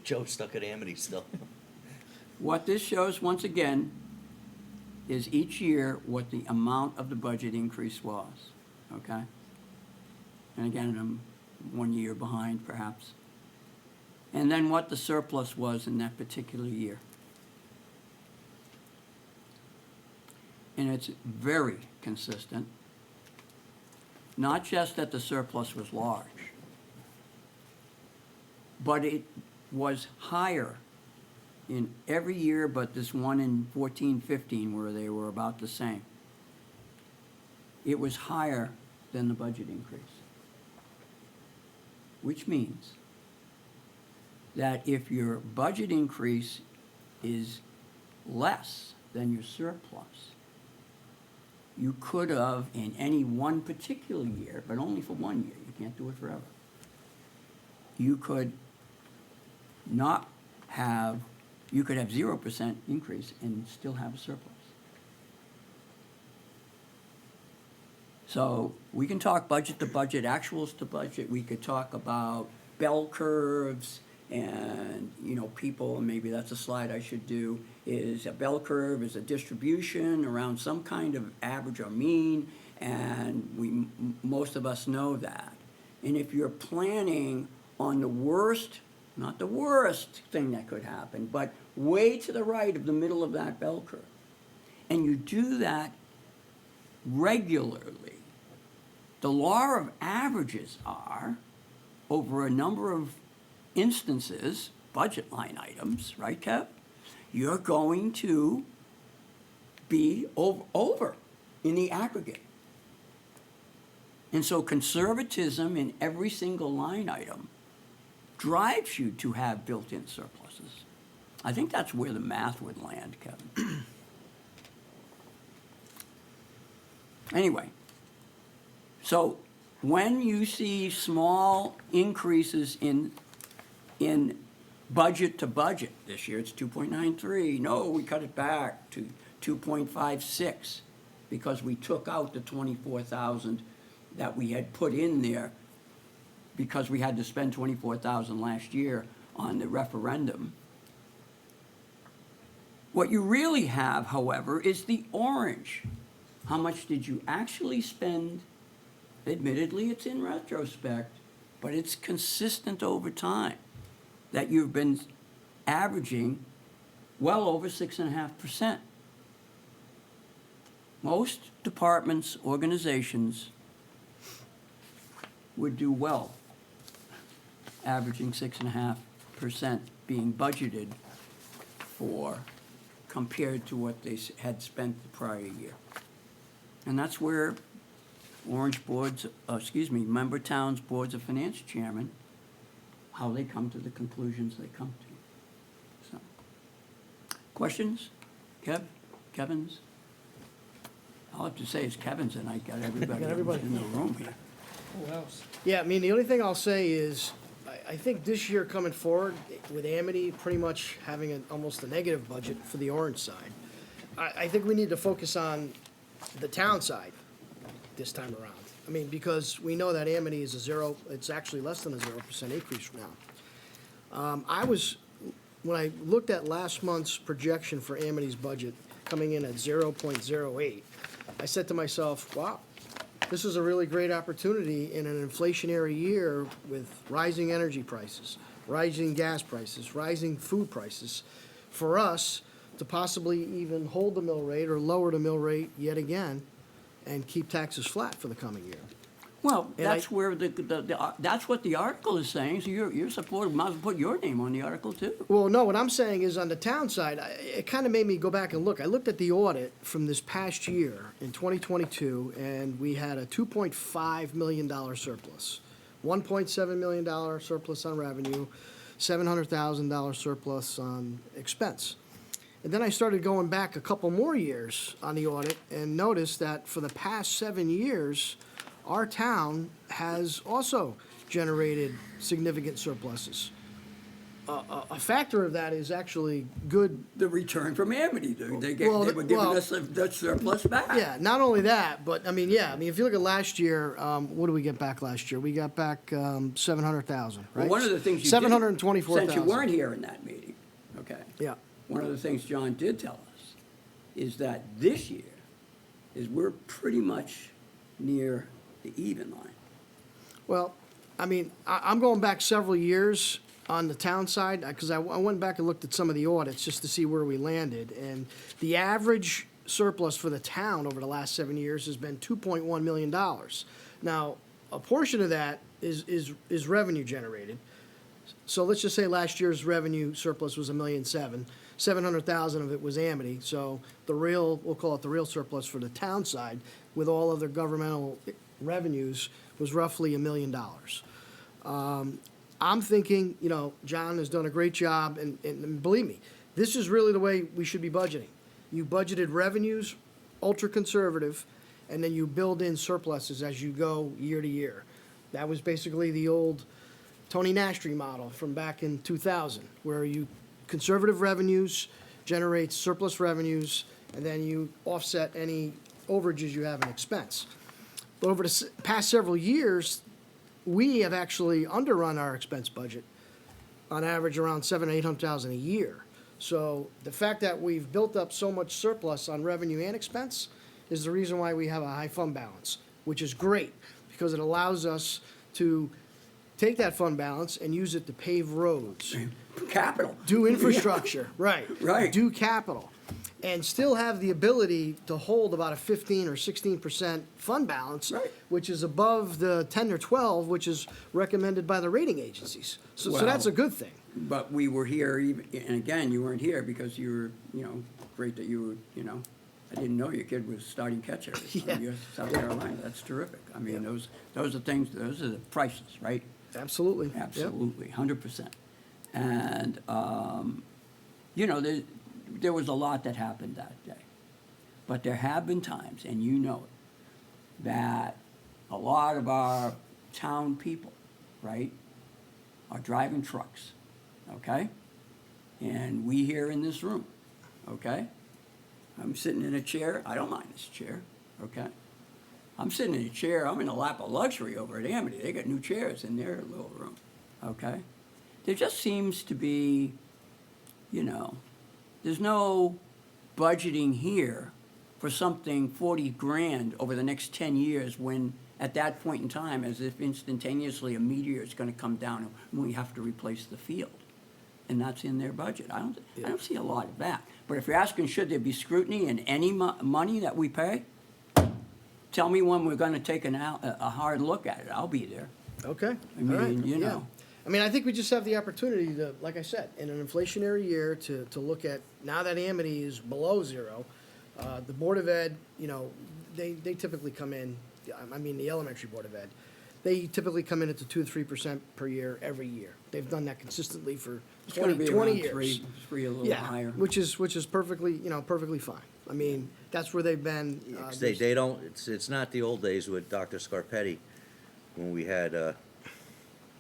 Joe's stuck at Amity still. What this shows, once again, is each year what the amount of the budget increase was, okay? And again, I'm 1 year behind perhaps. And then what the surplus was in that particular year. And it's very consistent, not just that the surplus was large, but it was higher in every year but this one in 14-15 where they were about the same. It was higher than the budget increase. Which means that if your budget increase is less than your surplus, you could have in any one particular year, but only for 1 year, you can't do it forever, you could not have, you could have 0% increase and still have a surplus. So we can talk budget to budget, actuals to budget. We could talk about bell curves and, you know, people, and maybe that's a slide I should do, is a bell curve is a distribution around some kind of average or mean, and most of us know that. And if you're planning on the worst, not the worst thing that could happen, but way to the right of the middle of that bell curve, and you do that regularly, the law of averages are, over a number of instances, budget line items, right, Kev? You're going to be over in the aggregate. And so conservatism in every single line item drives you to have built-in surpluses. I think that's where the math would land, Kevin. Anyway, so when you see small increases in budget to budget, this year it's 2.93, no, we cut it back to 2.56 because we took out the 24,000 that we had put in there because we had to spend 24,000 last year on the referendum. What you really have, however, is the orange. How much did you actually spend? Admittedly, it's in retrospect, but it's consistent over time that you've been averaging well over 6.5%. Most departments, organizations would do well averaging 6.5% being budgeted for compared to what they had spent the prior year. And that's where Orange boards, member towns, boards of finance chairman, how they come to the conclusions they come to. So, questions? Kevin's? All I have to say is Kevin's, and I got everybody in the room here. Who else? Yeah, I mean, the only thing I'll say is, I think this year coming forward, with Amity pretty much having almost a negative budget for the orange side, I think we need to focus on the town side this time around. I mean, because we know that Amity is it's actually less than a 0% increase from now. When I looked at last month's projection for Amity's budget coming in at 0.08, I said to myself, wow, this is a really great opportunity in an inflationary year with rising energy prices, rising gas prices, rising food prices, for us to possibly even hold the mill rate or lower the mill rate yet again and keep taxes flat for the coming year. Well, And I- that's where that's what the article is saying, so you're supportive, might as well put your name on the article too. Well, no, what I'm saying is on the town side, it kind of made me go back and look. I looked at the audit from this past year in 2022, and we had a $2.5 million surplus, $1.7 million surplus on revenue, $700,000 surplus on expense. And then I started going back a couple more years on the audit and noticed that for the past 7 years, our town has also generated significant surpluses. A factor of that is actually good. The return from Amity, dude. They Well, were giving well- us the surplus back. Yeah, not only that, but I mean, if you look at last year, what did we get back last year? We got back 700,000, right? Well, one of the things you did. 724,000. Since you weren't here in that meeting, okay? Yeah. One of the things John did tell us is that this year is we're pretty much near the even line. Well, I mean, I'm going back several years on the town side, because I went back and looked at some of the audits just to see where we landed, and the average surplus for the town over the last 7 years has been $2.1 million. Now, a portion of that is revenue generated. So let's just say last year's revenue surplus was $1.7 million. 700,000 of it was Amity, so we'll call it the real surplus for the town side, with all other governmental revenues, was roughly $1 million. I'm thinking, John has done a great job, and believe me, this is really the way we should be budgeting. You budgeted revenues, ultra conservative, and then you build in surpluses as you go year to year. That was basically the old Tony Nastri model from back in 2000, where you conservative revenues generates surplus revenues, and then you offset any overages you have in expense. But over the past several years, we have actually underrun our expense budget on average around $700,000-800,000 a year. So the fact that we've built up so much surplus on revenue and expense is the reason why we have a high fund balance, which is great, because it allows us to take that fund balance and use it to pave roads, Capital. do infrastructure, right. Right. Do capital, and still have the ability to hold about a 15 or 16% fund balance, Right. which is above the 10 or 12, which is recommended by the rating agencies. So that's a Well- good thing. But we were here, and again, you weren't here because you were, great that you were, I didn't know your kid was starting catcher Yeah. from South Carolina. That's terrific. I mean, those are things, those are the prices, right? Absolutely. Yep. Absolutely, 100%. And, there was a lot that happened that day. But there have been times, and you know it, that a lot of our town people, right, are driving trucks, okay? And we here in this room, okay? I'm sitting in a chair, I don't mind this chair, okay? I'm sitting in a chair, I'm in a lap of luxury over at Amity. They got new chairs in their little room, okay? There just seems to be, there's no budgeting here for something 40 grand over the next 10 years when at that point in time, as if instantaneously a meteor is going to come down and we have to replace the field. And that's in their budget. I don't see a lot of that. But if you're asking, should there be scrutiny in any money that we pay? Tell me when we're going to take a hard look at it. I'll be there. Okay. I mean, All right. you Yeah. know. I mean, I think we just have the opportunity to, like I said, in an inflationary year, to look at, now that Amity is below zero, the Board of Ed, they typically come in, the elementary Board of Ed, they typically come in at the 2 to 3% per year every year. They've done that consistently for It's going to be 20 around years. three, a little Yeah, higher. which is perfectly, perfectly fine. I mean, that's where they've been. 'Cause they don't, it's not the old days with Dr. Scarpetti, when we had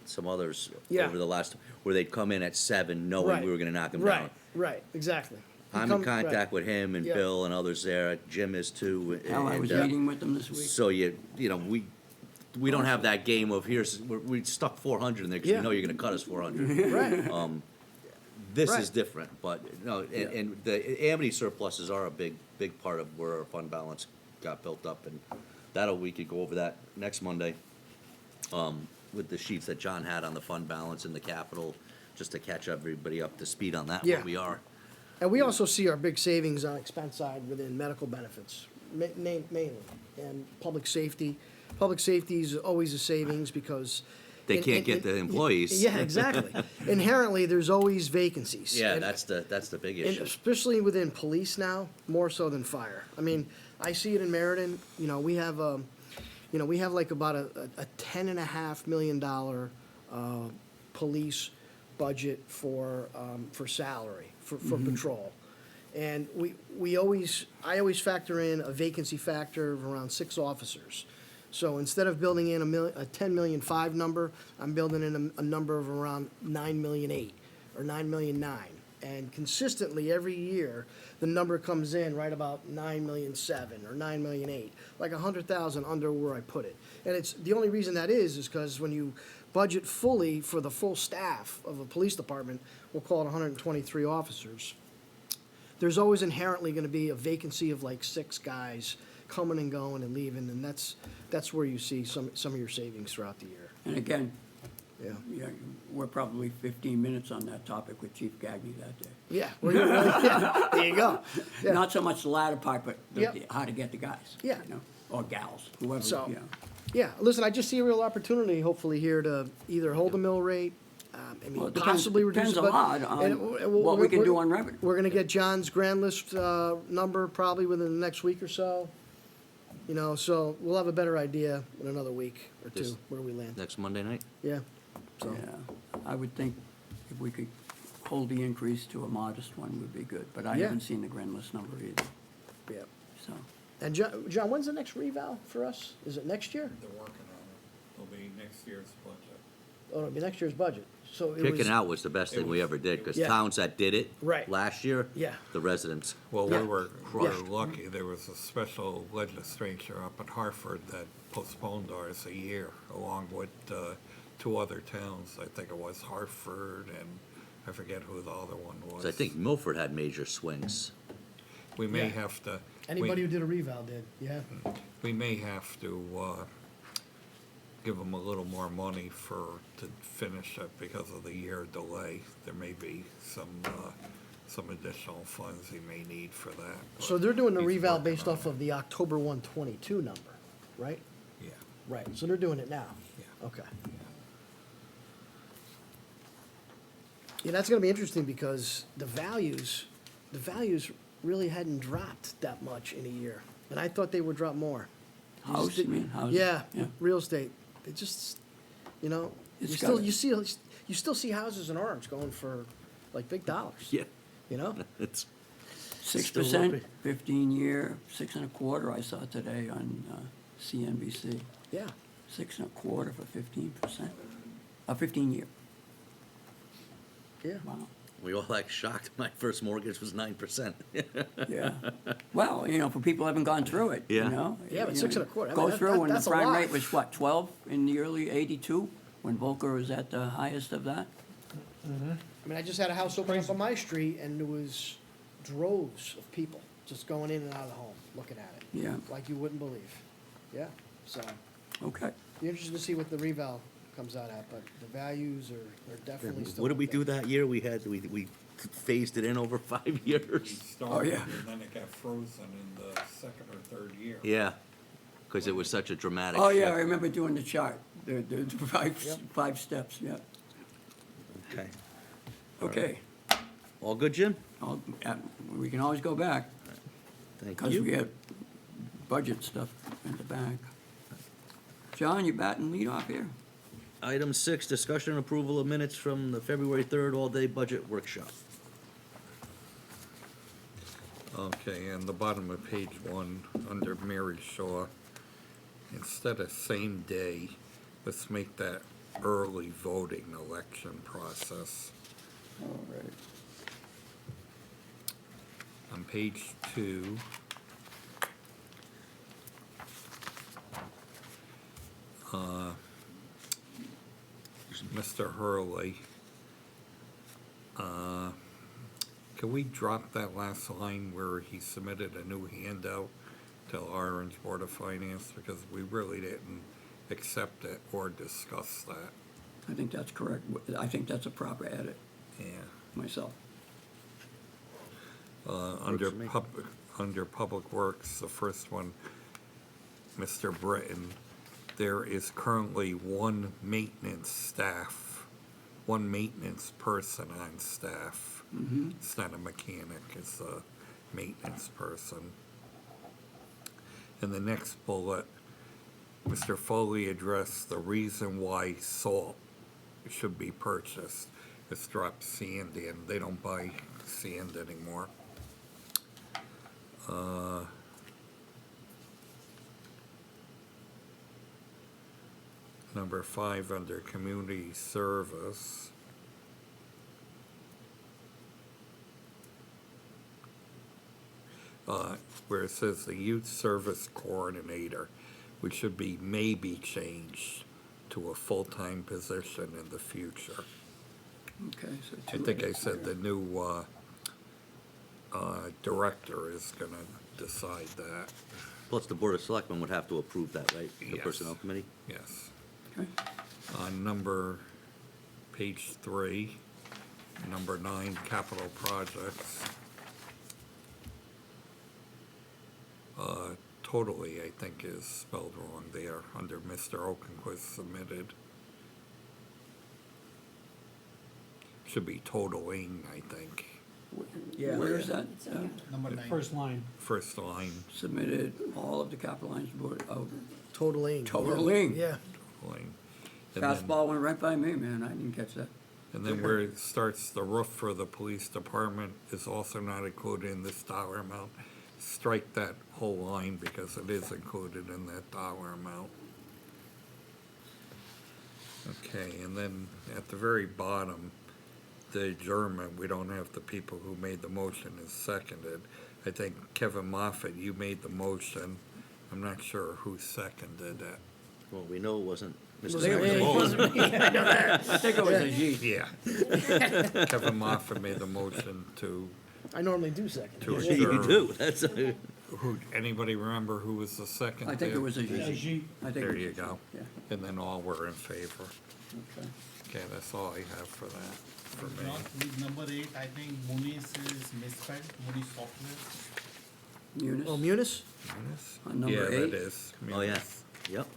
some others Yeah. over the last, where they'd come in at 7, knowing Right. we were gonna knock them down. Right, exactly. I'm in contact with him and Yeah. Bill and others there, Jim is too. Hell, I and, was meeting with them this week. So we don't have that game of we stuck 400 in there because Yeah. we know you're gonna cut us 400. Right. This Right. is different, but, and the Amity surpluses are a big part of where our fund balance got built up, and we could go over that next Monday, with the sheets that John had on the fund balance and the capital, just to catch everybody up to speed on that, Yeah. where we are. And we also see our big savings on expense side within medical benefits, mainly, and public safety. public safety is always a savings because. They can't get the employees. Yeah, exactly. Inherently, there's always vacancies. Yeah, And- that's the big And issue. especially within police now, more so than fire. I mean, I see it in Meriden, we have like about a $10.5 million, police budget for salary, for patrol. And I always factor in a vacancy factor of around 6 officers. So instead of building in a 10.5 million number, I'm building in a number of around 9.8 million or 9.9 million. And consistently, every year, the number comes in right about 9.7 million or 9.8 million, like 100,000 under where I put it. And it's, the only reason that is because when you budget fully for the full staff of a police department, we'll call it 123 officers, there's always inherently gonna be a vacancy of like 6 guys coming and going and leaving, and that's where you see some of your savings throughout the year. And again, Yeah. yeah, we're probably 15 minutes on that topic with Chief Gagny that day. Yeah, well, yeah, there you go. Yeah. Not so much the latter part, but Yep. how to get the guys. Yeah. You know, or gals, whoever, So- you know. Yeah, listen, I just see a real opportunity, hopefully, here to either hold the mill rate, Well, it possibly reduce. depends a but- lot and on what we can do on revenue. We're gonna get John's grand list, number probably within the next week or so. So we'll have a better idea in another week or two This- where we land. Next Monday night? Yeah, so, Yeah, I would think if we could hold the increase to a modest one would be good, but I Yeah. haven't seen the grand list number either, yeah. so. And John, when's the next reval for us? Is it next year? They're working on it. It'll be next year's budget. Oh, it'll be next year's budget. So it was. Kicking out was the best thing we ever did, because Yeah. towns that did it Right. last year, Yeah. the residents. Well, Yeah. we were Crushed. lucky, there was a special legislature up at Hartford that postponed ours a year, along with 2 other towns. I think it was Hartford, and I forget who the other one was. 'Cause I think Milford had major swings. We may Yeah. have to. Anybody who did a reval did, yeah. We may have to give them a little more money to finish it because of the year delay. There may be some additional funds he may need for that. So they're doing the He's reval working based on off it. of the October 122 number, right? Yeah, Right, so they're doing it now? yeah. Okay. Yeah, that's gonna be interesting because the values really hadn't dropped that much in a year. And I thought they would drop more. You just House, you didn't- mean, house? Yeah, Yeah. real estate. They just, you It's still, gotta- you still see houses in Orange going for like big dollars. Yeah, You know? it's, 6%, lumpy. 15-year, 6.25 I saw today on CNBC. Yeah. 6.25 for 15%, a 15-year, Yeah. wow. we all like shocked. My first mortgage was 9%. Yeah. Well, for people who haven't gone through it, Yeah. Yeah, but 6.25, I mean, Go that- through when the that's a prime lot. rate was what, 12 in the early 82, when Volcker was at the highest of that? I mean, I just had a house open up on my street, and there was droves of people just going in and out of the home, looking at it. Yeah. Like you wouldn't believe. Yeah, so, Okay. be interested to see what the reval comes out at, but the values are definitely still. What did up we there. do that year? We phased it in over 5 We years. started, yeah. and then it got frozen in the 2nd or 3rd year. Yeah, because it was such a dramatic Oh, yeah, I shift. remember doing the chart, the Yep. five steps, yeah. Okay. Okay. All good, Jim? We can always go back, Thank because we you. have budget stuff in the back. John, you batting lead off here? Item 6, discussion and approval of minutes from the February 3rd all-day budget workshop. Okay, and the bottom of page 1, under Mary Shaw, instead of same day, let's make that early voting election process. All right. On page 2, Mr. Hurley, can we drop that last line where he submitted a new handout to Orange Board of Finance? Because we really didn't accept it or discuss that. I think that's correct. I think that's a proper edit, Yeah. myself. for me. Under Public Works, the first one, Mr. Britton, there is currently one maintenance person on staff. It's not a mechanic, it's a maintenance person. In the next bullet, Mr. Foley addressed the reason why salt should be purchased. It's dropped sand in, they don't buy sand anymore. Number 5, under community service. Where it says the youth service coordinator, which should be maybe changed to a full-time position in the future. Okay, so I think I said the new director is gonna decide that, Plus, the Board of Selectmen would have to approve that, right? The Yes. Personnel Committee? yes. Okay. On page 3, number 9, capital projects. Totally, I think, is spelled wrong there, under Mr. Okenquist submitted. Should be totaling, I think, Yeah. Where is that? Number The 9. first line. first line, Submitted all of the capital lines board, oh, Totaling. Totaling. Yeah. totaling. And then- fastball went right by me, man, I didn't catch that. And then where it starts, the roof for the police department is also not included in this dollar amount. Strike that whole line because it is included in that dollar amount. Okay, and then at the very bottom, the adjournment, we don't have the people who made the motion and seconded. I think Kevin Moffett, you made the motion. I'm not sure who seconded it. Well, we know it wasn't Mr. Wasn't me. Sacramento. Wasn't me. I know that. I think it was a G. Yeah. Kevin Moffett made the motion to I normally do second. To Yeah, you adjourn. do, that's, Who, anybody remember who was the second? I think it there? was a Yeah, G. G. I think it There was you a G. go. Yeah, And then all were in favor. okay. Okay, that's all I have for that, for me. Not with number 8, I think Muni's is misspelled, Muni's software. Munis, Oh, Munis? Munis? On number Yeah, 8? that is. oh, yeah, Munis. yep.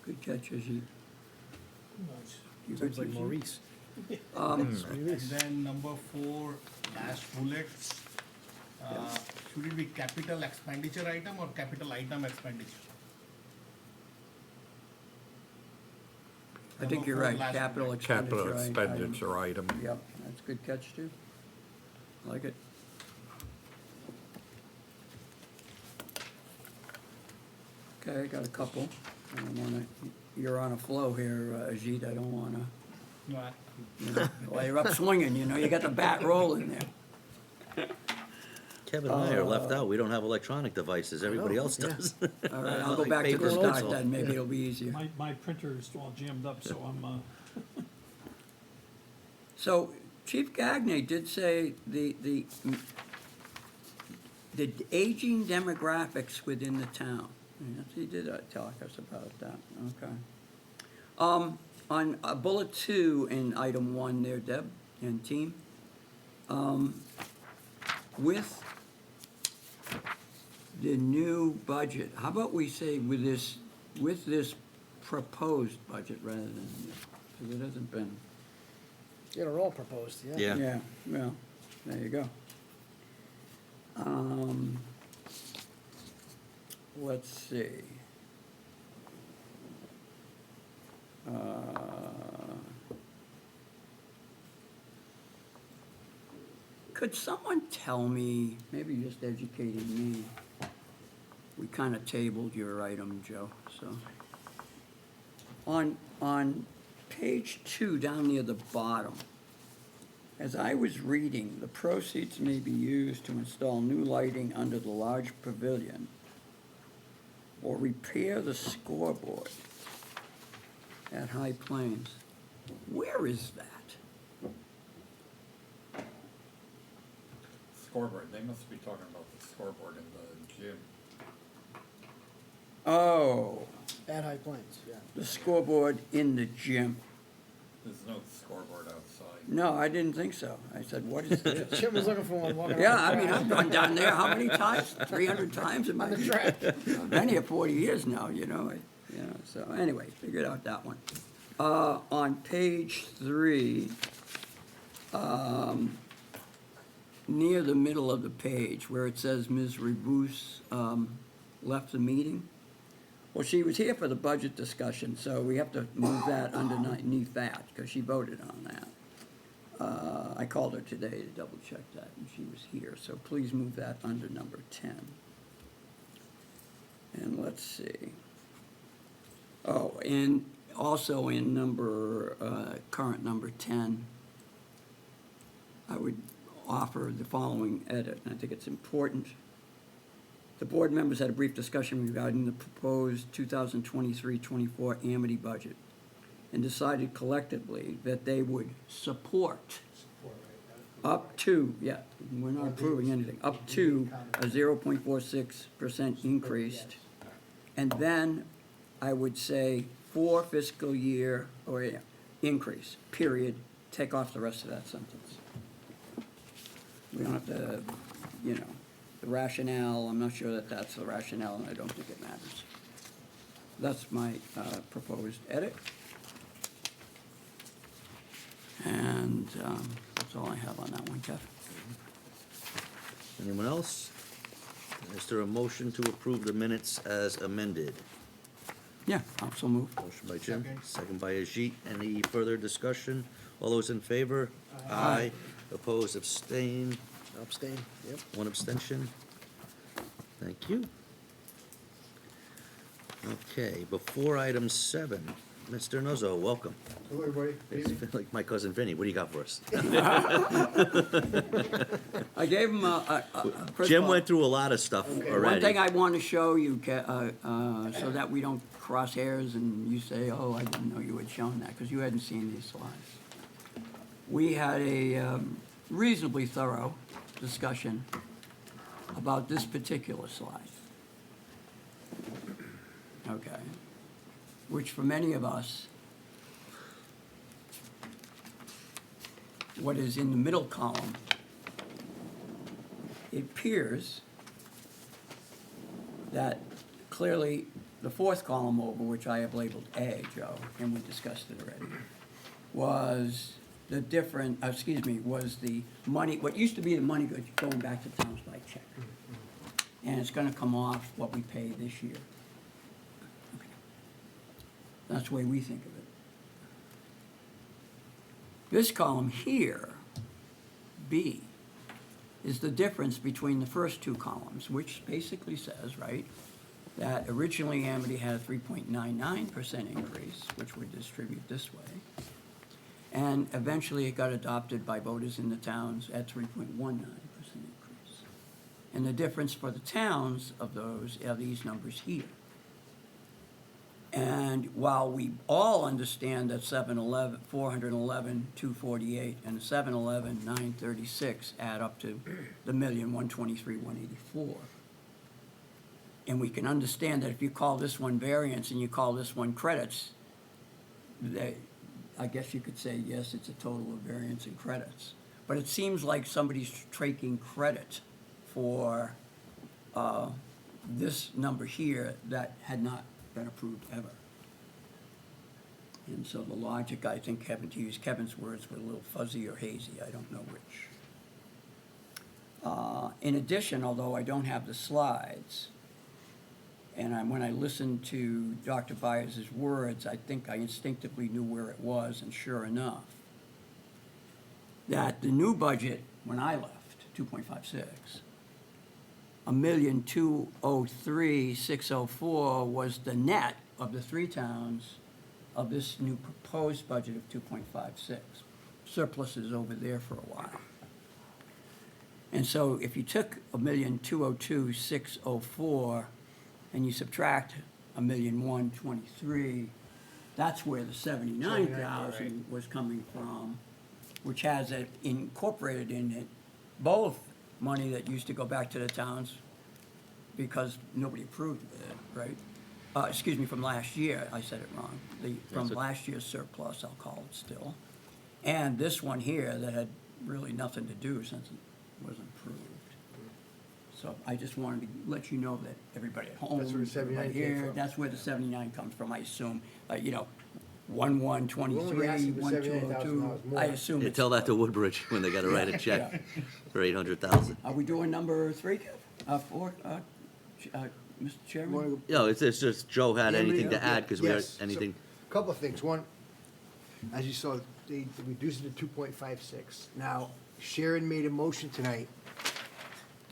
Good catch, Ajit. You good, Sounds like Ajit? Maurice. And Maurice. then number 4, last bullet, should it be capital expenditure item or capital item expenditure? I think Number you're 4, right, last capital bullet. expenditure. Capital item. expenditure item. Yep, that's a good catch too. Like it. Okay, I got a couple. I don't wanna, you're on a flow here, Ajit, I don't wanna, No, I- you know, well, you're up swinging, you know, you got the bat rolling there. Kevin and I are left out, we don't have electronic devices, everybody know, else yeah. does. All right, I'll go Like back to paper the and start pencil. then, maybe it'll be easier. My printer is all jammed up, so I'm, So Chief Gagné did say the aging demographics within the town. Yes, he did talk us about that, okay. On bullet 2 in item 1 there, Deb and team, with the new budget, how about we say with this proposed budget rather than, because it hasn't been. Yeah, they're all proposed, yeah. Yeah. Yeah, well, there you go. Let's see. Could someone tell me, maybe just educating me, we kind of tabled your item, Joe, so. On page 2, down near the bottom, as I was reading, the proceeds may be used to install new lighting under the large pavilion or repair the scoreboard at High Plains. Where is that? Scoreboard, they must be talking about the scoreboard in the gym. Oh, At High Plains, yeah. the scoreboard in the gym. There's no scoreboard outside. No, I didn't think so. I said, what is this? Jim was looking for one walking around. Yeah, I mean, I've gone down there how many times? 300 times in my On the track. I've been here 40 years now, you know. Yeah, so anyway, figured out that one. On page 3, near the middle of the page, where it says Ms. Rebus left the meeting, well, she was here for the budget discussion, so we have to move that underneath that, because she voted on that. I called her today to double check that, and she was here, so please move that under number 10. And let's see. Oh, and also in current number 10, I would offer the following edit, and I think it's important. The board members had a brief discussion regarding the proposed 2023-24 Amity budget and decided collectively that they would support up to, yeah, we're not approving anything, up to a 0.46% increase. And then I would say for fiscal year, or yeah, increase, period, take off the rest of that sentence. We don't have to, the rationale, I'm not sure that that's the rationale, and I don't think it matters. That's my proposed edit. And that's all I have on that one, Jeff. Anyone else? Is there a motion to approve the minutes as amended? Yeah, I'll so move. Motion by Jim, Second. second by Ajit. Any further discussion? All those in favor? Aye. Opposed, abstain, Abstain, yep. one abstention. Thank you. Okay, before item 7, Mr. Nuzzo, welcome. Hello, everybody. It's like my cousin Vinny. What do you got for us? I gave him first of Jim all, went through a lot of stuff Okay. already. one thing I want to show you, so that we don't cross hairs and you say, oh, I didn't know you had shown that, because you hadn't seen these slides. We had a reasonably thorough discussion about this particular slide. Okay. Which for many of us, what is in the middle column, it appears that clearly the fourth column over, which I have labeled A, Joe, and we discussed it already, was the was the money, what used to be the money going back to towns by check. And it's gonna come off what we pay this year. Okay. That's the way we think of it. This column here, B, is the difference between the first two columns, which basically says, right, that originally Amity had a 3.99% increase, which would distribute this way. And eventually it got adopted by voters in the towns at 3.19% increase. And the difference for the towns of those are these numbers here. And while we all understand that 711, 411, 248, and 711, 936 add up to the 1,123,184. And we can understand that if you call this one variance and you call this one credits, I guess you could say, yes, it's a total of variance and credits. But it seems like somebody's taking credit for this number here that had not been approved ever. And so the logic, I think, Kevin, to use Kevin's words, were a little fuzzy or hazy, I don't know which. In addition, although I don't have the slides, and when I listened to Dr. Byers' words, I think I instinctively knew where it was, and sure enough, that the new budget, when I left, 2.56, 1,203,604 was the net of the three towns of this new proposed budget of 2.56. Surplus is over there for a while. And so if you took 1,202,604 and you subtract 1,123,000, that's where the 79,000 was coming from, which has it incorporated in it both money that used to go back to the towns because nobody approved it, right? From last year, I said it wrong. From last year's surplus, I'll call it still. And this one here that had really nothing to do since it wasn't approved. So I just wanted to let you know that everybody at home. That's where the 79 everybody came here, from. That's where the 79 comes from, I assume. You know, 1123, We're only asking for 1202. $79,000 more. I assume You it's. tell that to Woodbridge when they gotta write a check for 800,000. Are we doing number 3, Kev? 4, Mr. Chairman? Wanna go- No, it's just Joe had Yeah, anything to yeah, add, because we had yes. So, anything, Couple of things. One, as you saw, they reduced it to 2.56. Now, Sharon made a motion tonight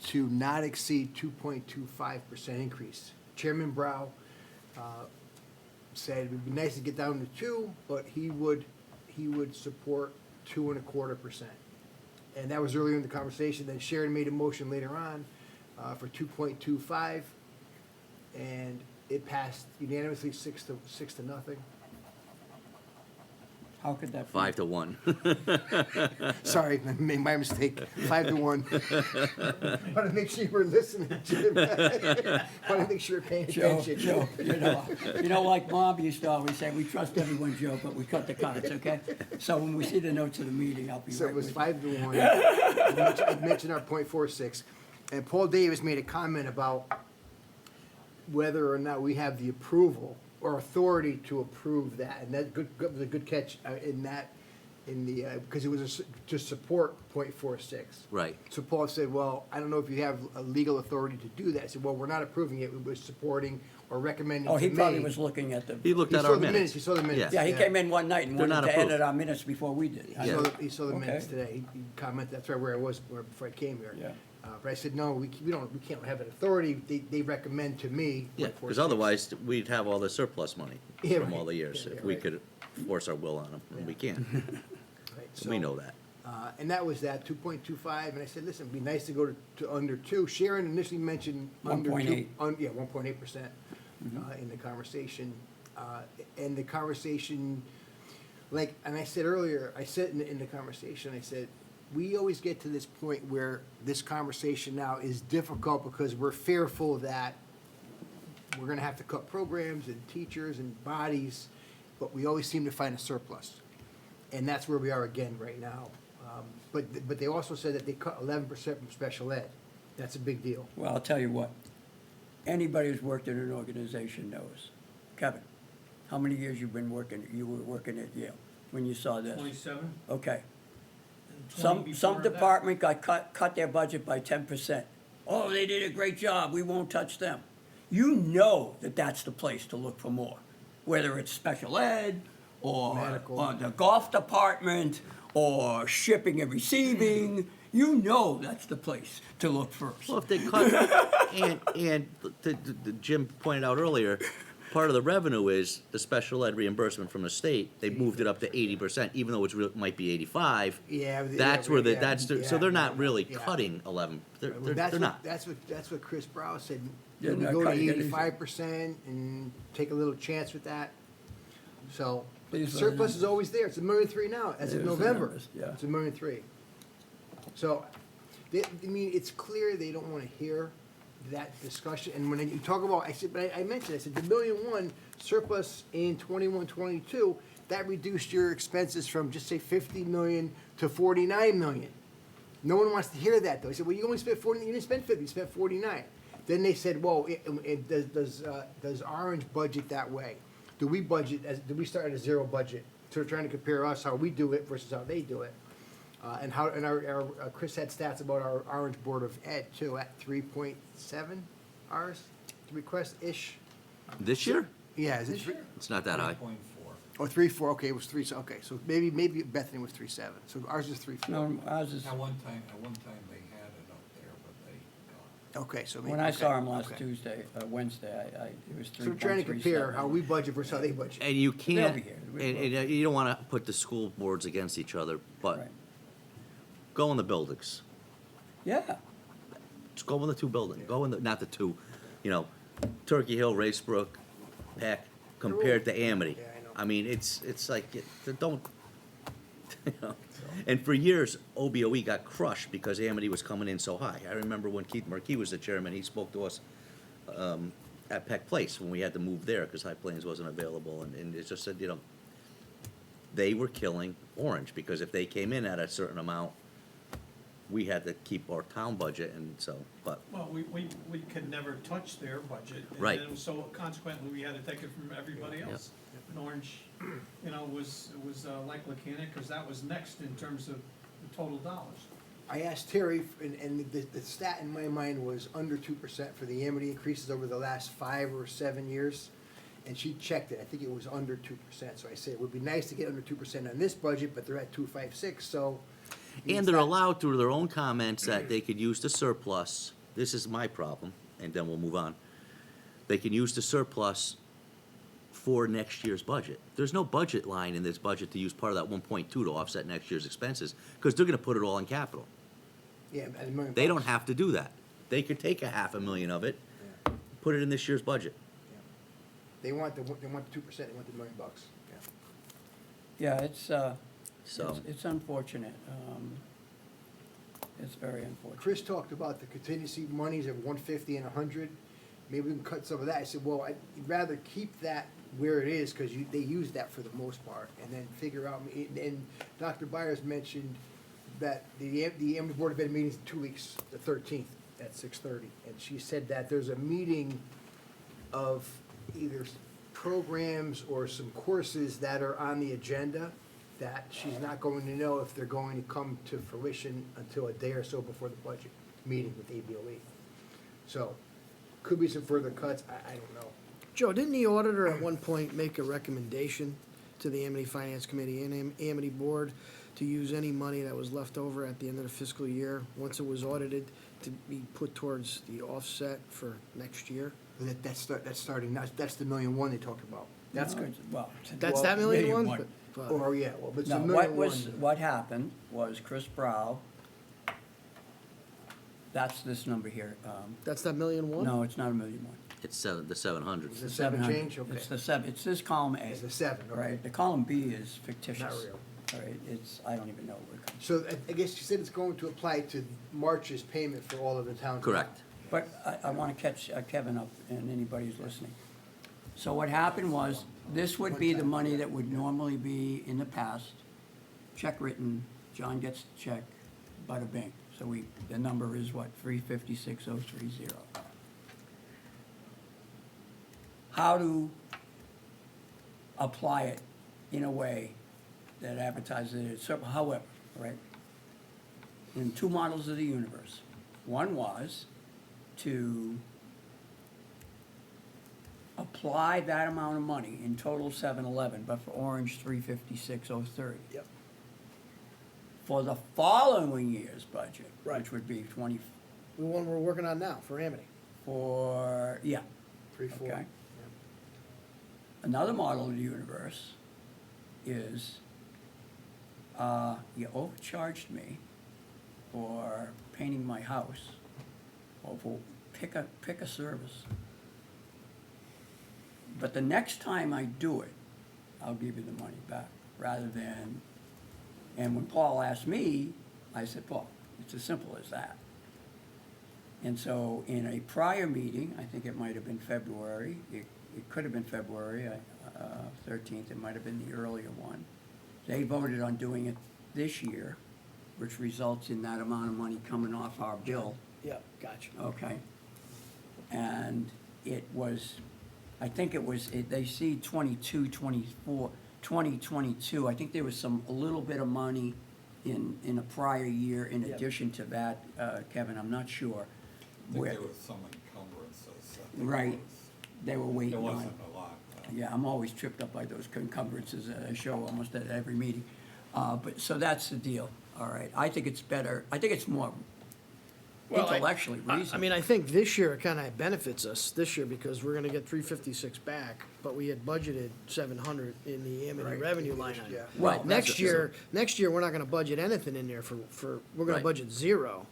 to not exceed 2.25% increase. Chairman Brow said it would be nice to get down to 2, but he would support 2.25%. And that was earlier in the conversation. Then Sharon made a motion later on for 2.25, and it passed unanimously 6 to nothing. How could that be? 5 to 1. Sorry, I made my mistake. 5 to 1. Want to make sure you were listening, Jim. Want to make sure you're paying Joe, attention. Joe, like Mom used to always say, we trust everyone, Joe, but we cut the cards, okay? So when we see the notes of the meeting, I'll be So right it was with you. 5 to 1. I mentioned our .46. And Paul Davis made a comment about whether or not we have the approval or authority to approve that. And that was a good catch because it was to support .46. Right. So Paul said, well, I don't know if you have a legal authority to do that. I said, well, we're not approving it, we're supporting or recommending Oh, to he me. probably was looking at the, He looked He at saw our the minutes, minutes. he saw the minutes. yeah, he came in one night and They're wanted not to approved. edit our minutes before we did. He saw Okay. he saw the minutes Okay. today. He commented, that's right where I was before I came here. Yeah. But I said, no, we can't have an authority. They recommend to me. Yeah, because otherwise, we'd have all the surplus money Yeah, from right. all the years, Yeah, if yeah, we right. could force our will on them, and we can't. Right, We so, know that. And that was that, 2.25, and I said, listen, it'd be nice to go to under 2. Sharon initially mentioned under 2. 1.8. Yeah, 1.8% in the conversation. And the conversation, and I said earlier, I said in the conversation, I said, we always get to this point where this conversation now is difficult because we're fearful that we're gonna have to cut programs and teachers and bodies, but we always seem to find a surplus. And that's where we are again right now. But they also said that they cut 11% from special ed. That's a big deal. Well, I'll tell you what, anybody who's worked in an organization knows. Kevin, how many years you were working at Yale when you saw this? 27? Okay. And 20 Some before that? department got cut their budget by 10%. Oh, they did a great job, we won't touch them. You know that that's the place to look for more, whether it's special ed, or Medical. the golf department, or shipping and receiving. You know that's the place to look first. Well, if they cut, and Jim pointed out earlier, part of the revenue is the special ed reimbursement from the state. They moved it up to 80%, even though might be 85. Yeah. That's where yeah, so they're not really yeah. cutting 11. They're Well, that's they're not. That's what Chris Brow said. Yeah, We not go to cutting anything. 85% and take a little chance with that. So, but the These are surplus numbers. is always there. It's $1.3 million now, as of There's the November. numbers, yeah. It's $1.3 million. So, it's clear they don't want to hear that discussion. And when you talk about, I mentioned, the $1.1 million surplus in 21-22, that reduced your expenses from just say 50 million to 49 million. No one wants to hear that though. He said, well, you only spent 40, you didn't spend 50, you spent 49. Then they said, well, does Orange budget that way? Do we start at a zero budget? So they're trying to compare us, how we do it versus how they do it. And our Chris had stats about our Orange Board of Ed too, at 3.7 hours, request-ish. This year? Yeah, is it three? It's not that high. 3.4. Oh, 3.4, okay, it was 3, okay, so maybe Bethany was 3.7, so ours is 3.4. No, ours is, At one time they had it up there, but they, Okay, so maybe. when I saw okay, him last okay. Wednesday, it was 3.37. So we're trying to compare how we budget versus how they budget. And you can't, be here. and you don't want to put the school boards against each other, but Right. go in the buildings. Yeah, Just go in the two buildings. Go in the, not the two, Turkey Hill, Racebrook, Peck, compared to Amity. Yeah, I know. I mean, it's like, don't, And for years, OBOE got crushed because Amity was coming in so high. I remember when Keith Markey was the chairman, he spoke to us at Peck Place when we had to move there because High Plains wasn't available. And it just said, they were killing Orange because if they came in at a certain amount, we had to keep our town budget, and so, but, Well, we could never touch their budget. Right. And then, so consequently, we had to take it from everybody else. And Orange, was like Lacanic, because that was next in terms of the total dollars. I asked Terry, and the stat in my mind was under 2% for the Amity increases over the last 5 or 7 years. And she checked it, I think it was under 2%. So I said, it would be nice to get under 2% on this budget, but they're at 2.56, so. and they're allowed through their own comments that they could use the surplus, this is my problem, and then we'll move on. They can use the surplus for next year's budget. There's no budget line in this budget to use part of that 1.2 to offset next year's expenses, because they're gonna put it all in capital. Yeah, at $1 million. They don't have to do that. They could take a $500,000 of it, put it in this year's budget. They want the 2%, they want the $1 million. Yeah, it's, So, it's unfortunate. It's very unfortunate. Chris talked about the contingency monies of 150 and 100. Maybe we can cut some of that. I said, well, I'd rather keep that where it is, because they use that for the most part, and then figure out, and Dr. Byers mentioned that the Amity Board of Ed meeting's in 2 weeks, the 13th at 6:30. And she said that there's a meeting of either programs or some courses that are on the agenda that she's not going to know if they're going to come to fruition until a day or so before the budget meeting with ABOE. So, could be some further cuts, I don't know. Joe, didn't the auditor at one point make a recommendation to the Amity Finance Committee and Amity Board to use any money that was left over at the end of the fiscal year, once it was audited, to be put towards the offset for next year? That's starting, that's the $1.1 million they talked about. That's No, good. Well. That's that well, million one? one. But- Or, yeah, well, but it's No, $1.1 what million. was, what happened was Chris Brow, that's this number here. That's that million one? No, it's not 1,000,001. it's the 700. Is it 7 700. change? Okay. It's the seven, it's this column A. It's the 7, okay. Right, the column B is fictitious. Not real. All right, it's, I don't even know where it comes So I guess you said it's going to apply to March's payment for all of the towns. Correct. But I want to catch Kevin up and anybody who's listening. So what happened was, this would be the money that would normally be in the past, check written, John gets the check, bada bing. So the number is what, 356,030. How to apply it in a way that advertises it, however, right? In two models of the universe. One was to apply that amount of money, in total 711, but for Orange 356,030. Yep. For the following year's budget, Right. which would be 20, The one we're working on now for Amity. yeah, 3, 4. okay. Another model of the universe is, you overcharged me for painting my house, or for pick a service. But the next time I do it, I'll give you the money back, rather than, and when Paul asked me, I said, Paul, it's as simple as that. And so in a prior meeting, I think it might have been February, it could have been February 13th, it might have been the earlier one. They voted on doing it this year, which results in that amount of money coming off our bill, Yep, gotcha. okay? And it was, I think it was, they see 22, 24, 2022, I think there was a little bit of money in a prior year in Yep. addition to that, Kevin, I'm not sure. I think Where- there was some encumbrances. I think Right. it They were was- waiting There on. wasn't a lot. Yeah, I'm always tripped up by those encumbrances that I show almost at every meeting. But, so that's the deal, all right? I think it's better, I think it's more Well, intellectually I reasonable. mean, I think this year it kind of benefits us this year because we're gonna get 356 back, but we had budgeted 700 in the Amity Right. revenue line item. Yeah. Well, Next year, we're not gonna budget anything in there we're gonna Right. budget 0.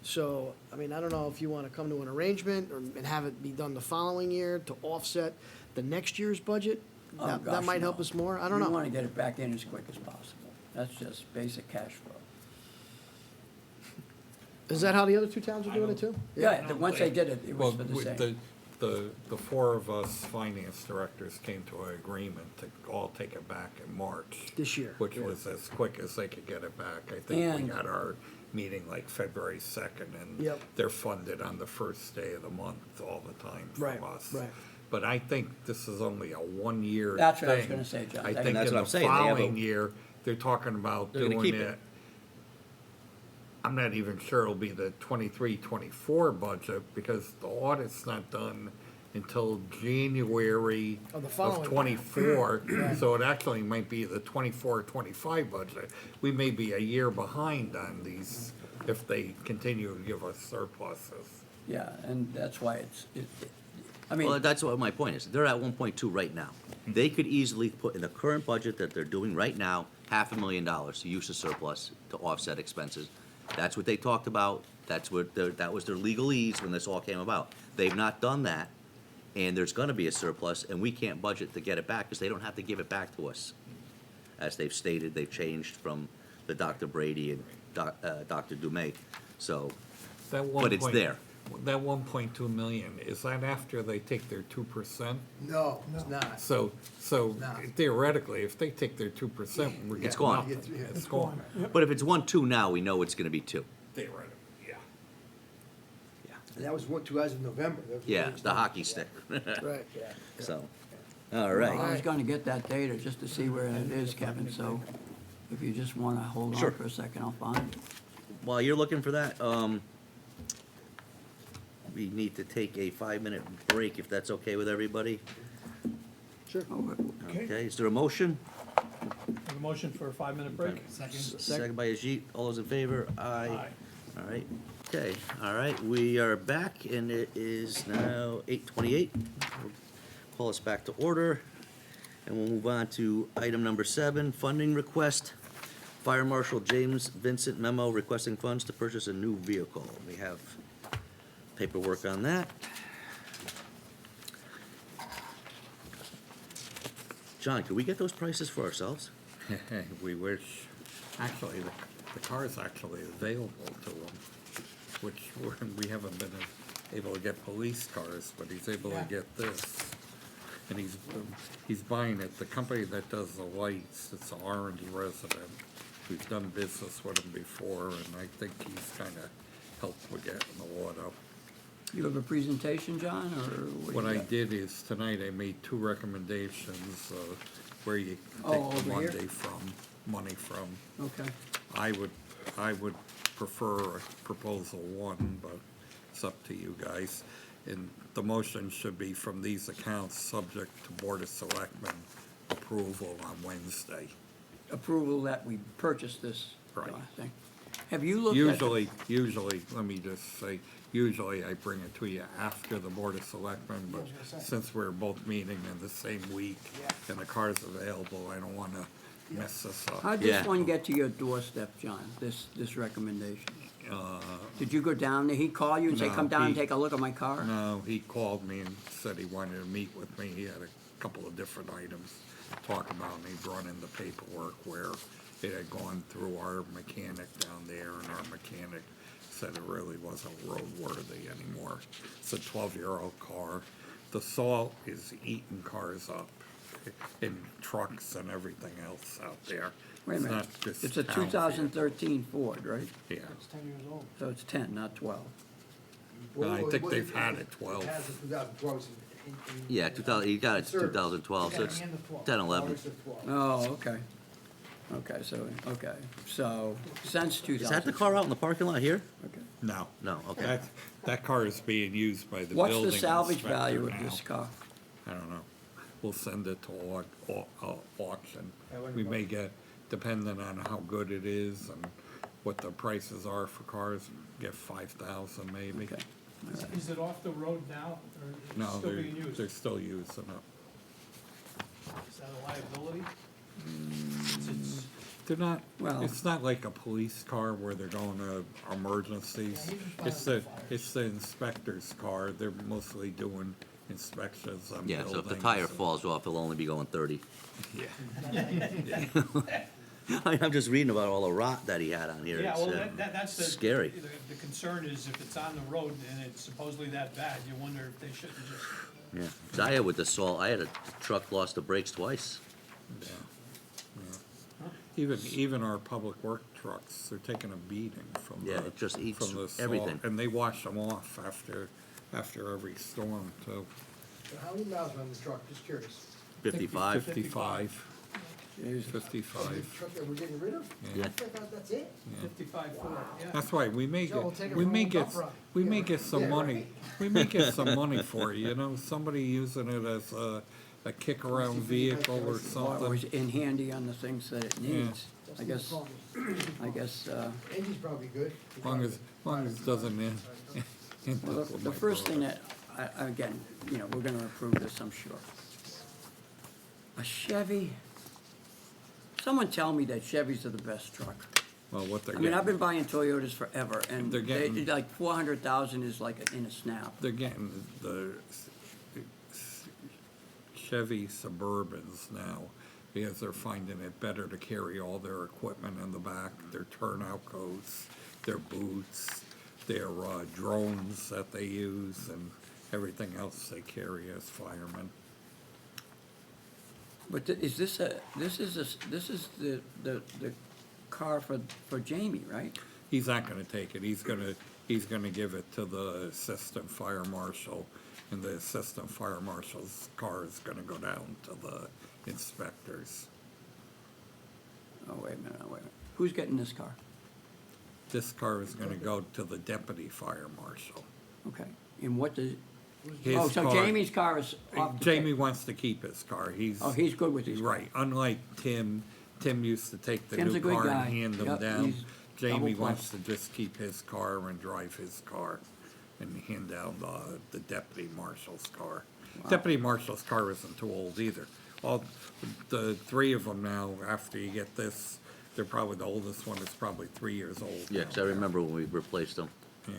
So, I mean, I don't know if you wanna come to an arrangement and have it be done the following year to offset the next year's budget. Oh, That gosh, might help no. us more, I don't We know. want to get it back in as quick as possible. That's just basic cash flow. Is that how the other two towns are doing it too? Yeah, once they did it, it Well, was for the with same. the four of us finance directors came to an agreement to all take it back in March. This year. Which was as quick as they could get it back. I think we And- got our meeting like February 2nd, and Yep. they're funded on the first day of the month all the time Right, from us. right. But I think this is only a 1-year thing. That's what I was gonna say, John. I That- think That's in what the I'm saying, they have a- following year, they're talking about They're gonna doing keep it. it. I'm not even sure it'll be the 23-24 budget, because the audit's not done until January Of the of following year. 24. So it actually might be the 24-25 budget. We may be a year behind on these if they continue to give us surpluses. Yeah, and that's why I Well, mean, that's what my point is. They're at 1.2 right now. They could easily put in the current budget that they're doing right now, $500,000 to use the surplus to offset expenses. That's what they talked about. That was their legalese when this all came about. They've not done that, and there's gonna be a surplus, and we can't budget to get it back, because they don't have to give it back to us. As they've stated, they've changed from the Dr. Brady and Dr. Dumay, so, That but it's 1 there. That 1.2 million, is that after they take their 2%? No, it's not. So No. theoretically, if they take their 2%, we're It's getting gone. nothing. It's gone. But if it's 1.2 now, we know it's gonna be 2. Theoretically, yeah. And that was what, 2000 November. That was Yeah, next the time. hockey stick, Right. so, all I right. was gonna get that data just to see where it is, Kevin, so if you just wanna hold Sure. on for a second, I'll find it. While you're looking for that, we need to take a 5-minute break, if that's okay with everybody. Sure. Oh, Okay, is there a motion? Have a motion for a 5-minute break? Second by Ajit, all those in favor? Aye. Aye. All right, okay, all right, we are back, and it is now 8:28. Call us back to order, and we'll move on to item number 7, funding request. Fire Marshal James Vincent memo requesting funds to purchase a new vehicle. We have paperwork on that. John, could we get those prices for ourselves? We wish, actually, the car's actually available to them, which we haven't been able to get police cars, but he's able to get this. And he's buying it, the company that does the lights, it's an Orange resident. We've done business with him before, and I think he's kinda helped with getting the water. You have a presentation, John, or what do What you I got? did is, tonight I made 2 recommendations, where you Oh, take the over here? money from. Okay, I would prefer proposal 1, but it's up to you guys. And the motion should be from these accounts, subject to Board of Selectmen approval on Wednesday. approval that we purchased this Right. thing. Have you looked at? Usually, let me just say, usually I bring it to you after the Board of Selectmen, but since we're both meeting in the same week and the car's available, I don't wanna mess this up. How'd Yeah. this one get to your doorstep, John, this recommendation? Did you go down there, he call you and say, No, come down and he- take a look at my car? No, he called me and said he wanted to meet with me. He had a couple of different items to talk about, and he brought in the paperwork where it had gone through our mechanic down there, and our mechanic said it really wasn't roadworthy anymore. It's a 12-year-old car. The salt is eating cars up in trucks and everything else out there. Wait a It's minute, not just it's a town 2013 Ford, right? Yeah, It's 10 years old. So it's 10, not 12. and I Well, think it they've was- had it 12. It has a 2012. Yeah, 2000, you got it to Service. 2012, so Yeah, it's the end of 12. 10, 11. August of 12. Oh, okay. So since 2000. Is that the car out in the parking lot here? Okay. No. No, okay. That car is being used by the What's building the salvage inspector value of now. this car? I don't know. We'll send it to auction. We may get, depending on how good it is and what the prices are for cars, get 5,000 maybe. Okay. Is it off the road now, or is it No, still being used? they're still using it. Is that a liability? It's- They're not, Well- it's not like a police car where they're going to emergencies. It's the inspector's car. They're mostly doing inspections on Yeah, buildings. so if the tire and- falls off, it'll only be going 30. Yeah. I'm just reading about all the rot that he had on here. Yeah, It's, well, that's the. scary. The concern is if it's on the road and it's supposedly that bad, you wonder if they shouldn't just, Yeah, 'cause I had with the salt, I had a truck lost the brakes twice. Yeah. Even our public work trucks, they're taking a beating from the. Yeah, it just eats from the salt, everything. And they wash them off after every storm too. How many miles on the truck, just curious? 55. 55. Jeez. 55. Truck that we're getting rid of? Yeah. I thought that's it. 55 Ford, yeah. That's right, we may Joe, we'll get, take it we from may Old get, Buffalo. we may Yeah. get some Yeah, money, right. we may get some money for it, you know, somebody using it as a kick-around vehicle or Or something. is in handy on the things that it needs. I guess, Engine's probably good. As long as it doesn't end. well, the first thing that, again, you know, we're gonna approve this, I'm sure. A Chevy, someone tell me that Chevys are the best truck. Well, what they're I mean, I've been getting, been buying Toyotas forever, and They're they, getting- like 400,000 is like in a snap. they're getting the Chevy Suburbans now, because they're finding it better to carry all their equipment in the back, their turnout coats, their boots, their drones that they use, and everything else they carry as firemen. But is this the car for Jamie, right? He's not gonna take it, he's gonna give it to the assistant fire marshal, and the assistant fire marshal's car is gonna go down to the inspectors. Oh, wait a minute. Who's getting this car? This car is gonna go to the deputy fire marshal. Okay, and what does, His oh, so car- Jamie's car is off the. Jamie wants to keep his car, Oh, he's good with these cars. right, unlike Tim used to take the Tim's a new good car guy. and hand them Yep, down. he's Jamie double wants plus. to just keep his car and drive his car and hand down the deputy marshal's car. Deputy marshal's car isn't too old either. All, the three of them now, after you get this, they're probably, the oldest one is probably 3 years old. Yeah, 'cause I now. remember when we replaced them. Yeah,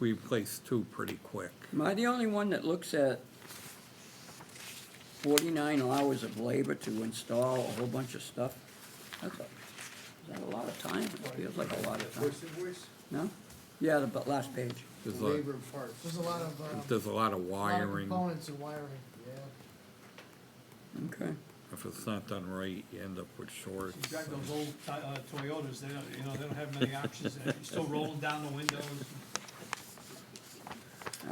we replaced two pretty quick. Am I the only one that looks at 49 hours of labor to install a whole bunch of stuff? Is that a lot of time? It feels like a lot of time. First invoice, No? Yeah, the last page. There's labor and parts. There's a lot of, There's a lot of wiring. components and wiring, yeah. Okay. If it's not done right, you end up with shorts. You drive those old Toyotas, they don't, you know, they don't have many options, you're still rolling down the windows. I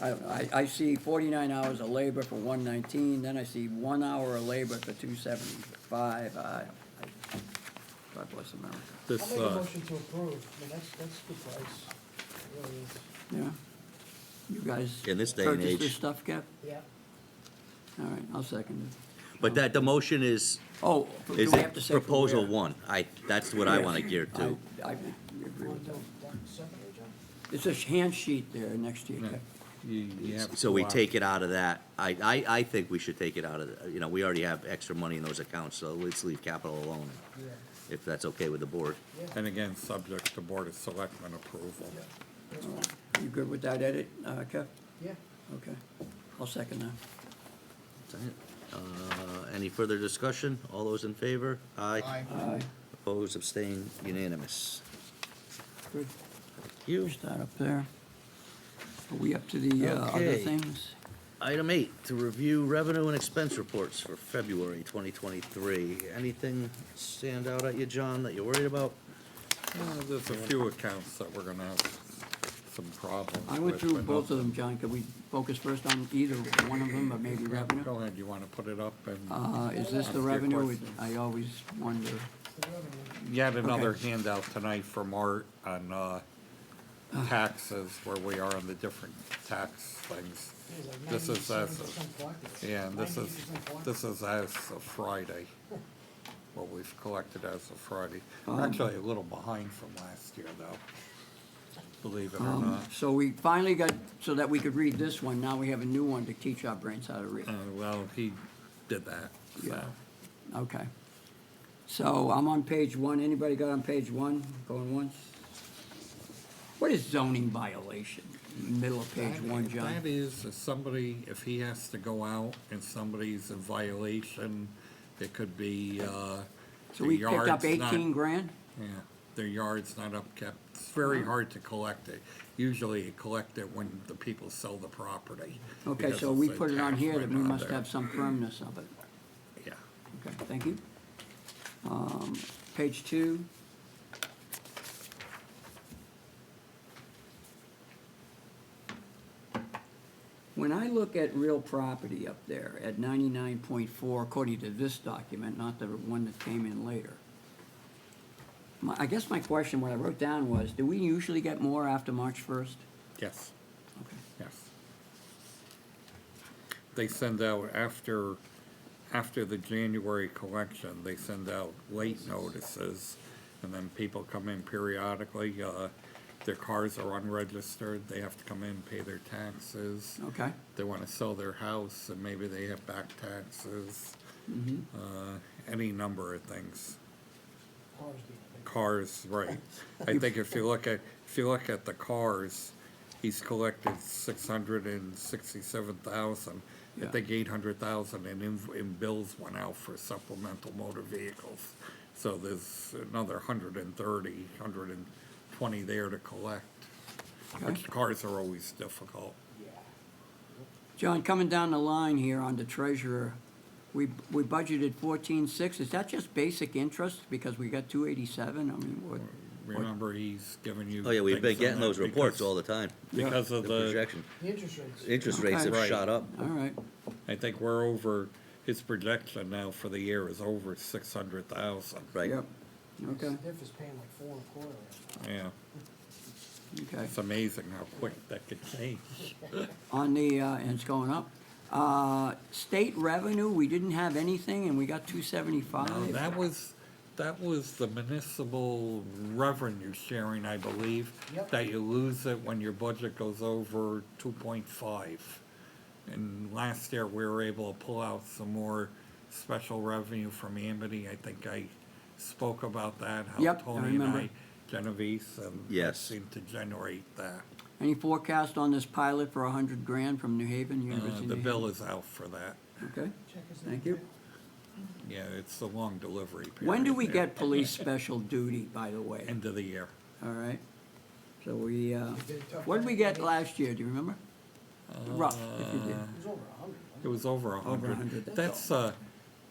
don't know. I see 49 hours of labor for 119, then I see 1 hour of labor for 275. God bless America. This, I'll make a motion to approve, I mean, that's a good price, it really is. Yeah. You guys In this day and purchase this age. stuff, Kev? Yeah. All right, I'll second it. But that, the motion is, Oh, do is we have to it say for proposal where? one? That's what I wanna gear to. I agree with that. Second, John? It's a hand sheet there next to you, Yeah. Kev. you have. So we to, take it out of that. I think we should take it out of, you know, we already have extra money in those accounts, so let's leave capital alone, Yeah. if that's okay with the board. And again, subject to Board of Selectmen approval. That's fine. You good with that edit, Kev? Yeah. Okay, I'll second that. That's it. Any further discussion? All those in favor? Aye. Aye, Opposed, abstained, unanimous. good. You. Push that up there. Are we up to the other Okay. things? Item 8, to review revenue and expense reports for February 2023. Anything stand out at you, John, that you're worried about? There's a few accounts that we're gonna have some problems with. I went through but both of them, nothing- John. Could we focus first on either one of them, or maybe revenue? Go ahead, you wanna put it up and, Is this Ask the your revenue? question. I always wonder. you had another Okay. handout tonight from Art on, taxes, where we are on the different tax things. This is as, yeah, and this is as of Friday, what we've collected as of Friday. We're actually a little behind from last year, though, believe it or not. So we finally got, so that we could read this one, now we have a new one to teach our brains how to read. Well, he did that, so. Yeah. Okay. So I'm on page 1. Anybody got on page 1? Going once? What is zoning violation? Middle of page 1, John. That is, if somebody, if he has to go out and somebody's in violation, it could be, So the we picked up yard's not- 18 grand? Yeah, their yard's not upkept. It's very hard to collect it. Usually you collect it when the people sell the property. Okay, because so it's we a put it on tax here that right we on must there. have some firmness of it. Yeah. Okay, thank you. Page 2. When I look at real property up there at 99.4, according to this document, not the one that came in later, I guess my question, what I wrote down was, do we usually get more after March 1st? Yes, Okay. yes. They send out after the January collection, they send out late notices, and then people come in periodically, their cars are unregistered, they have to come in, pay their taxes. Okay. They wanna sell their house, and maybe they have back taxes, any number of things. Cars, right. I think if you look at the cars, he's collected 667,000. I Yeah. think 800,000 in bills went out for supplemental motor vehicles. So there's another 120 there to collect, which cars are always difficult. John, coming down the line here on the treasurer, we budgeted 14.6. Is that just basic interest because we got 287? I mean, what? Remember, he's giving you. Oh, yeah, we've been things on getting that those reports because- all the time. Because of The the, projection. The interest rates. Interest rates have Okay. shot up. All right. I think we're over, his projection now for the year is over 600,000. Right. Yep. Okay. Diff is paying like 4.25 right now. Yeah, Okay. it's amazing how quick that could change. On the, and it's going up. State revenue, we didn't have anything and we got 275. No, that was the municipal revenue sharing, I believe. Yep. That you lose it when your budget goes over 2.5. And last year, we were able to pull out some more special revenue from Amity. I think I spoke about that, how Yep, I Tony and remember. I, Genevieve, and that Yes. seemed to generate that. Any forecast on this pilot for 100 grand from New Haven, University of The New bill Haven? is out for that. Okay, Check his thank name. you. Yeah, it's a long delivery period. When do we there. get police special duty, by the way? End of the year. All right. So we, It's been a tough what did we get time. last year, do you remember? Rough, if you did. It was over 100. It was over a Over hundred. 100,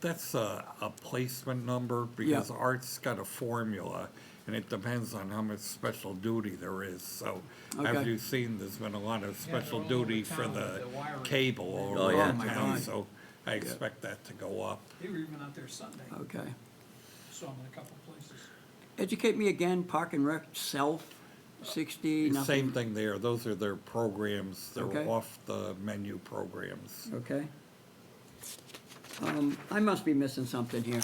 That's a placement number because Art's got a formula and it depends on how much special duty there is. So Okay. have you seen, there's been a lot of Yeah, special they're all over duty for town the with the wiring. cable all Oh, yeah. around Oh, my town, God. so I expect that to go up. They were even out there Sunday, Okay. saw them in a couple of places. Educate me again, Park and Rec, self, 60, nothing? Same thing there, those are their programs, Okay. they're off the menu programs. Okay. I must be missing something here.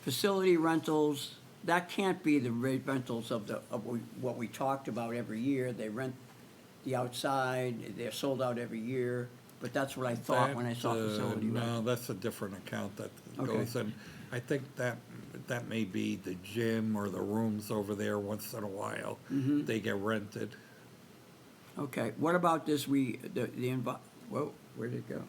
Facility rentals, that can't be the rentals of what we talked about every year. They rent the outside, they're sold out every year, but that's what I thought when I saw That, facility No, rental. that's a different account that Okay. goes in. I think that may be the gym or the rooms over there once in a while. Mm-hmm. They get rented. Okay, what about this, whoa, where'd it go?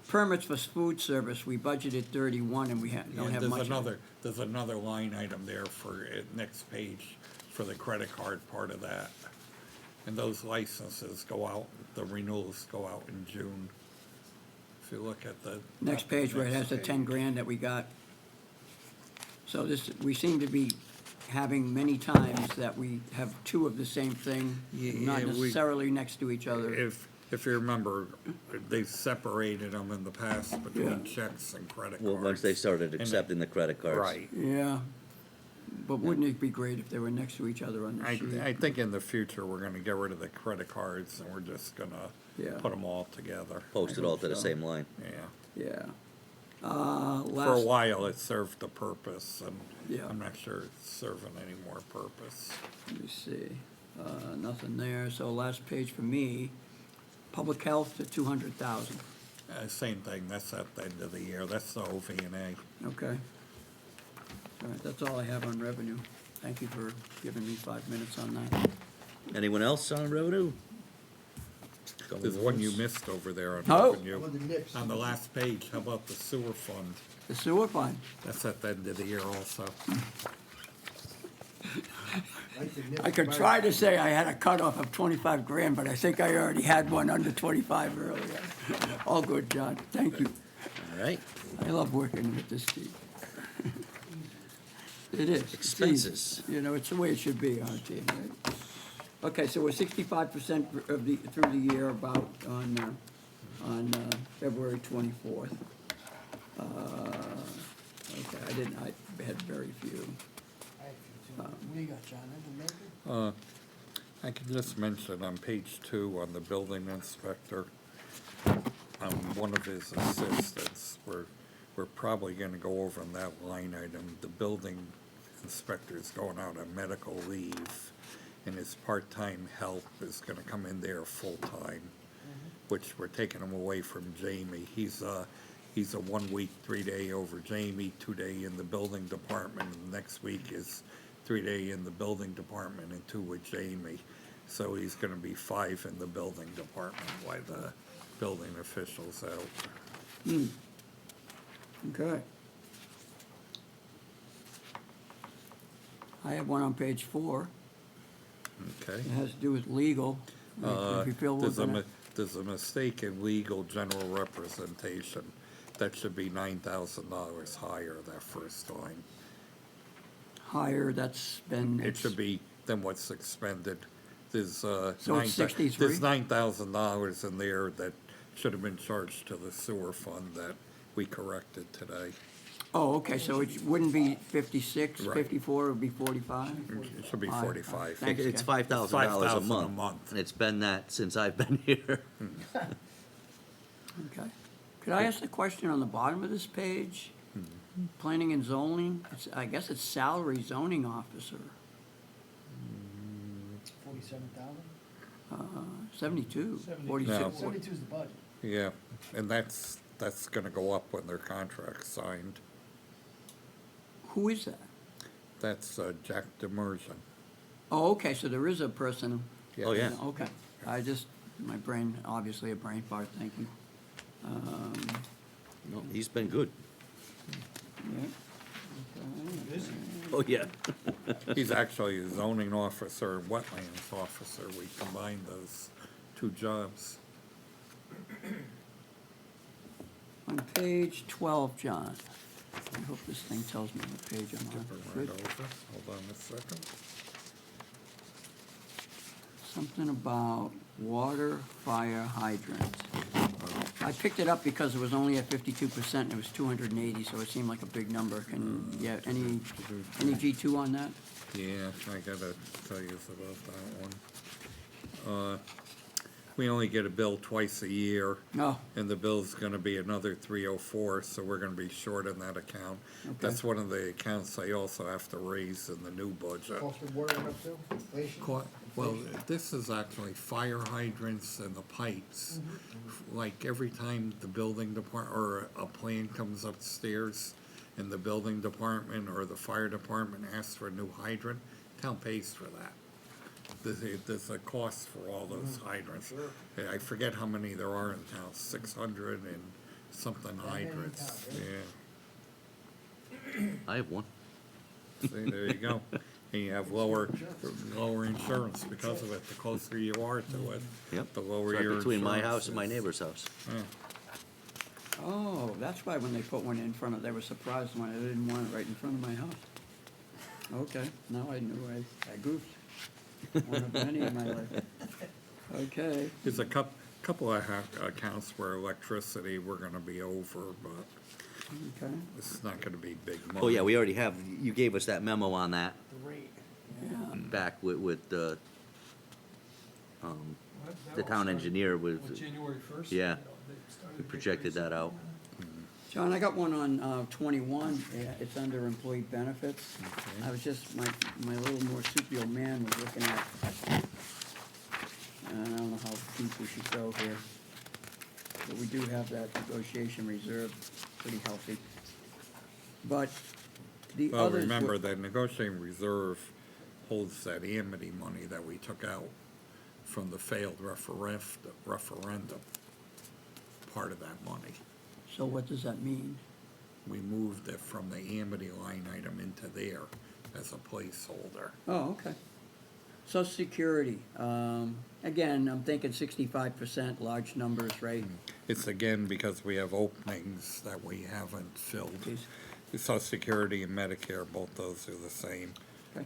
Permits for food service, we budgeted 31 and we don't Yeah, have much of it. there's another line item there for, next page, for the credit card part of that. And those licenses go out, the renewals go out in June. If you look at the. Next page where it has the next 10 page. grand that we got. So this, we seem to be having many times that we have two of the same thing, not Yeah, we- necessarily next to each other. If you remember, they've separated them in the past between Yeah. checks and credit cards. Well, once they started And- accepting the credit cards. Right. Yeah, but wouldn't it be great if they were next to each other on the I sheet? think in the future, we're gonna get rid of the credit cards and we're just gonna Yeah. put them all together. Post I it all hope to the so. same line. Yeah. Yeah. For a Last, while, it served a purpose and Yeah. I'm not sure it's serving any more purpose. let me see, nothing there, so last page for me, public health to 200,000, Same thing, that's at the end of the year, that's the OV&A. okay? All right, that's all I have on revenue. Thank you for giving me 5 minutes on that. Anyone else on revenue? There's one you missed over there on Oh. revenue. Well, the nips. On the last page, how about the sewer fund? The sewer fund, That's at the end of the year also. Like the nips I could right- try to say I had a cutoff of 25 grand, but I think I already had one under 25 earlier. All good, John, thank you. All right, I love working with this team. It is. It's easy. Expenses. You know, it's the way it should be on a team, right? Okay, so we're 65% of the, through the year about on February 24th. Okay, I had very few. What do you got, John? Anything major? I can just mention on page 2 on the building inspector, one of his assistants, we're probably gonna go over on that line item. The building inspector's going out on medical leave, and his part-time help is gonna come in there full-time, which we're taking him away from Jamie. He's a 1 week, 3-day over Jamie, 2-day in the building department, and next week is 3-day in the building department and 2 with Jamie. So he's gonna be 5 in the building department while the building official's out. Okay. I have one on page 4. Okay. It has to do with legal. If you feel we're gonna- There's a mistake in legal general representation. That should be $9,000 higher that first line. higher, that's been. It should be than what's expended. There's, So it's 63? There's $9,000 in there that should have been charged to the sewer fund that we corrected today. Oh, okay, so it wouldn't be 56, Right. 54, it would be 45? It should be All right. 45. Thanks, it's Ken. $5,000 a $5,000 a month. month. And it's been that since I've been here. Okay. Could I ask a question on the bottom of this page? Planning and zoning, I guess it's salary zoning officer, 47,000? 72, 72. 46. No. 72 is the budget. Yeah, and that's gonna go up when their contract's signed. Who is that? That's Jack Demersion. Oh, okay, so there is a person. Oh, yeah. Okay, my brain, obviously a brain fart, thank you. No, he's been good. Yeah. Is he? Oh, yeah. He's actually a zoning officer and wetlands officer. We combined those 2 jobs. On page 12, John, I hope this thing tells me what page I'm Skip on. it right Good. over. Hold on a second. Something about water fire hydrant. I picked it up because it was only at 52% and it was 280, so it seemed like a big number. Can, yeah, any G2 on that? Yeah, I gotta tell you about that one. We only get a bill twice a year. No, And the bill's gonna be another 304, so we're gonna be short in that account. Okay. That's one of the accounts I also have to raise in the new budget. Cost of water went up too, inflation? Well, this is actually fire hydrants and the pipes. Like every time the building department, or a plan comes upstairs and the building department or the fire department asks for a new hydrant, town pays for that. There's a cost for all those hydrants. I forget how many there are in town, 600 and something hydrants, yeah. I have one. See, there you go. And you have lower insurance because of it. The closer you are to it, Yep. the lower It's your right insurance between my house and my is. neighbor's house. Yeah. oh, that's why when they put one in front of, they were surprised when I didn't want it right in front of my house. Okay, now I knew I goofed. One of many in my life. Okay, There's a couple of accounts where electricity, we're gonna be over, but okay, it's not gonna be big money. Oh, yeah, we already have, you gave us that memo on that The rate. yeah. back with the, That the all town started engineer was, with January 1st. Yeah. They started we to projected get that out. John, I got one on 21, yeah, it's under employee benefits. I was just, my little marsupial man was looking at, and I don't know how deep we should go here, but we do have that negotiation reserve pretty healthy. But the Well, others. remember, that negotiating reserve holds that Amity money that we took out from the failed referendum, part of that money. So what does that mean? We moved it from the Amity line item into there as a placeholder. Oh, okay. Social Security, Again, I'm thinking 65%, large numbers, right? It's again because we have openings that we haven't filled. Geez. Social Security and Medicare, both those are the same. Okay.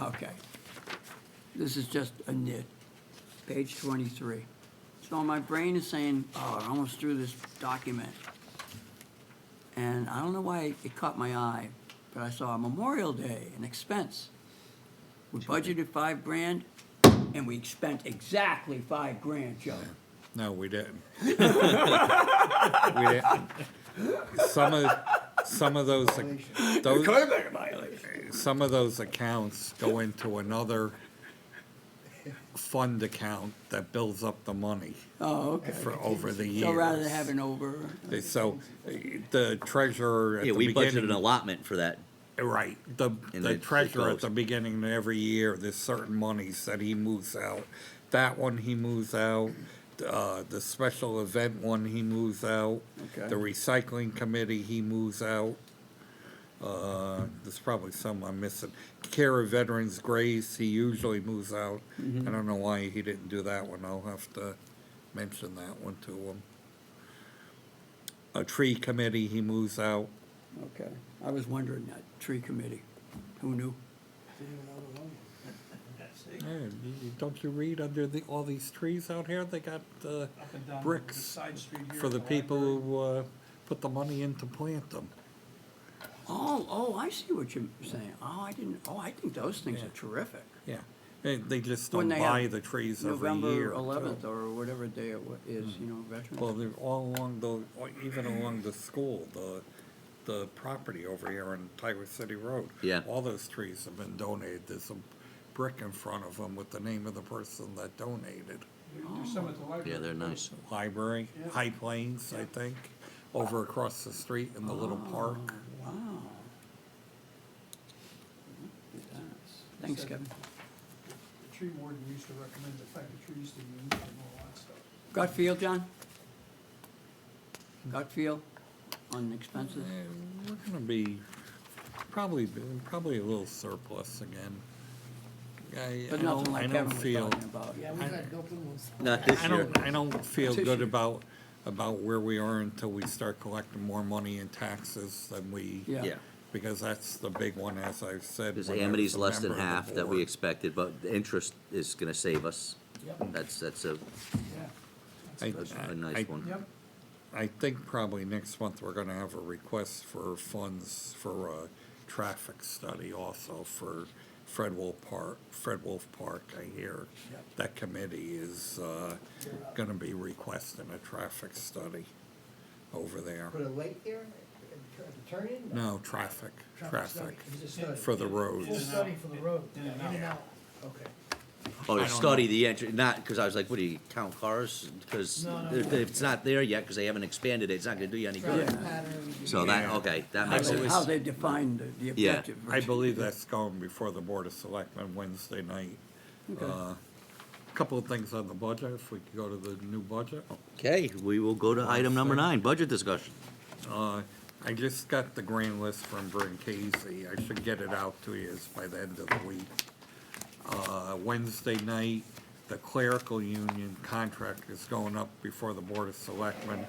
Okay. This is just a nit. Page 23. So my brain is saying, oh, I'm almost through this document. And I don't know why it caught my eye, but I saw Memorial Day, an expense. We budgeted $5,000, and we spent exactly $5,000, Joe. No, we didn't. We didn't. Some of those, those, been a violation. some of those accounts go into another fund account that builds up the money Oh, okay. for over the years. So rather than having over, So the treasurer at Yeah, the we budgeted an beginning, allotment for that. right, the And the it treasurer at goes. the beginning of every year, there's certain monies that he moves out. That one he moves out, the special event one he moves out. Okay. The recycling committee he moves out. There's probably some I'm missing. Care of Veterans Grace, he usually moves out. I don't know why he didn't do that one, I'll have to mention that one to him. A tree committee, he moves out. okay. I was wondering that, tree committee. Who knew? Don't you read under all these trees out here? They got, Up and down the bricks side street here. for the people library. who, put the money in to plant them. Oh, I see what you're saying. I think those things are terrific. Yeah, they just When don't they have buy the trees every November year. 11th too. or whatever day it is, Veterans. Well, they're all along even along the school, the property over here on Tiger City Road. Yeah. All those trees have been donated. There's a brick in front of them with the name of the person that donated. There's some at the library. Yeah, they're nice. Library, Yeah. High Plains, I think, over across the street in the little park. Wow. Thanks, Kevin. The tree warden used to recommend the type of trees to use and all that stuff. Gut feel, John? Gut feel on expenses? We're gonna be probably a little surplus again. But nothing I like don't Kevin was feel. talking about. Yeah, we've had no good ones. Not this year. I don't feel This good year. about where we are until we start collecting more money in taxes than we. Yeah. Yeah, Because that's the big one, as I've said. because when I was Amity's a less than member of the half that we board. expected, but the interest is gonna save us. Yep. That's Yeah. I- a nice one. Yep. I think probably next month we're gonna have a request for funds for a traffic study also for Fred Wolf Park, I hear. That committee is, gonna be requesting a traffic study over there. Put a light there, at the turn-in? No, traffic, study. It's a study. for the Full roads. study for the road, In in and and out. out, okay. Oh, I to don't study know. the entry, not, because I was like, what, do you count cars? Because No. if it's not there yet, because they haven't expanded it, it's not gonna do you any good. Traffic patterns. So that, Yeah. okay, that How makes they, sense. how they define the Yeah. objective. I believe that's going before the Board of Selectmen Wednesday night. Okay. Couple of things on the budget, if we could go to the new budget. Okay, we will go to item number 9, budget discussion. I just got the grand list from Brent Casey. I should get it out to you by the end of the week. Wednesday night, the clerical union contract is going up before the Board of Selectmen.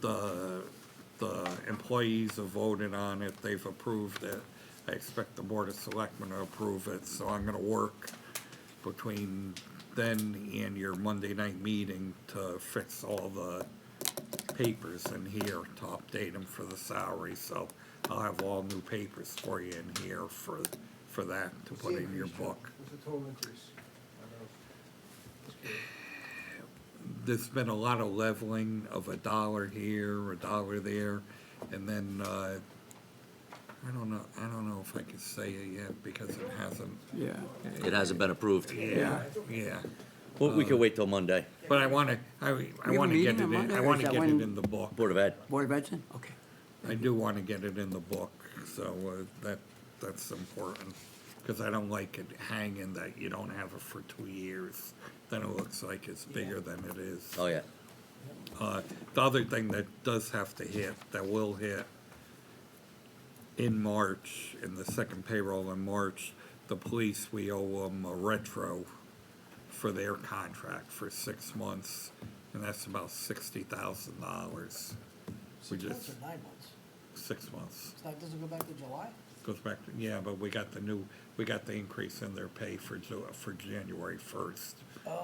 The employees have voted on it, they've approved it. I expect the Board of Selectmen to approve it, so I'm gonna work between then and your Monday night meeting to fix all the papers in here to update them for the salary, so I'll have all new papers for you in here for that to put in your book. What's the total increase? There's been a lot of leveling of $1 here, $1 there, and then, I don't know if I can say it yet because it hasn't, Yeah. It hasn't been approved. yeah. Well, we can wait till Monday, But I wanna have a get it meeting on in, Monday, I or wanna is that get when- it in the book. Board of Ed. Board of Ed, okay. I do wanna get it in the book, so, that's important. Cause I don't like it hanging that you don't have it for 2 years, then it looks like it's bigger than it is. Oh, yeah. The other thing that does have to hit, that will hit, in March, in the second payroll in March, the police, we owe them a retro for their contract for 6 months, and that's about $60,000. We 6 just, months or 9 months? 6 months. So that doesn't go back to July? Goes back to, yeah, but we got the increase in their pay for January 1st.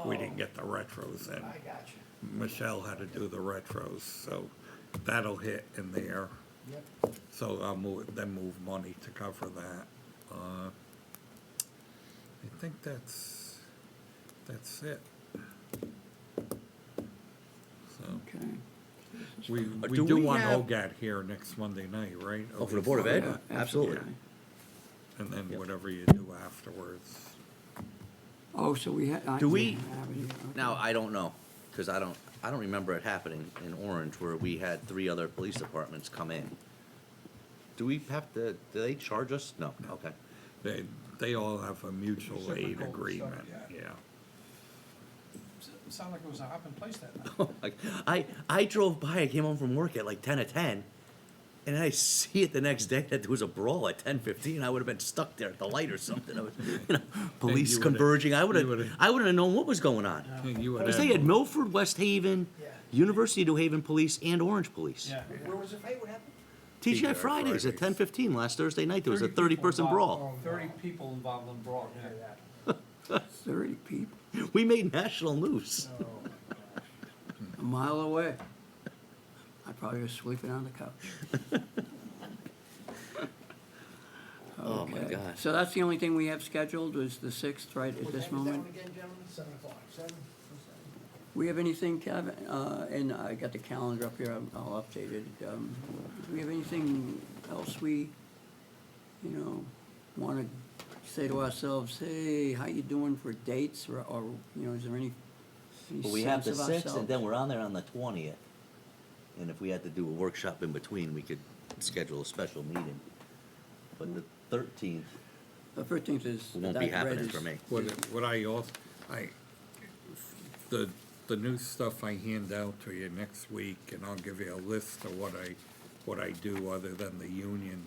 We didn't get the retros in. I got you. Michelle had to do the retros, so that'll hit in there. Yep. So I'll move money to cover that. I think that's it. So, Okay. we do do we want have- OGAT here next Monday night, right? Oh, for the Board of Ed? Yeah, Absolutely. And then Yep. whatever you do afterwards. Oh, so we had. Do we- Now, I don't know, because I don't remember it happening in Orange where we had 3 other police departments come in. Do we have to, do they charge us? No, okay. They all have a mutual aid Reciprocal stuff, agreement, yeah. yeah. It sounded like it was a hopping place that night. Like, I drove by, I came home from work at like 10 to 10, and I see it the next day that there was a brawl at 10:15. I would have been stuck there at the light or something. I was, police you would've- converging. I would you would've- have known what was going on. You would Because they had have, Milford, West Haven, Yeah. University of New Haven Police, and Orange Police. Yeah. Where was the fight? What happened? TGI TGI Fridays at Fridays. 10:15 last Thursday night. There was a 30 people 30-person brawl. 30 people involved in the brawl, yeah. 30 people, We made national news. a mile away. I probably was sleeping on the couch. Oh, my Okay. God. So that's the only thing we have scheduled, was the 6th, right, at this moment? Again, gentlemen? 7 o'clock. 7? We have anything, Kevin, and I got the calendar up here, I'll update it. Do we have anything else we, want to say to ourselves, hey, how you doing for dates, or is there any But we have sense the of 6th, and ourselves? then we're on there on the 20th. And if we had to do a workshop in between, we could schedule a special meeting. But the 13th The 13th is. won't be that red happening is- for me. what I also, the new stuff I hand out to you next week, and I'll give you a list of what I do other than the union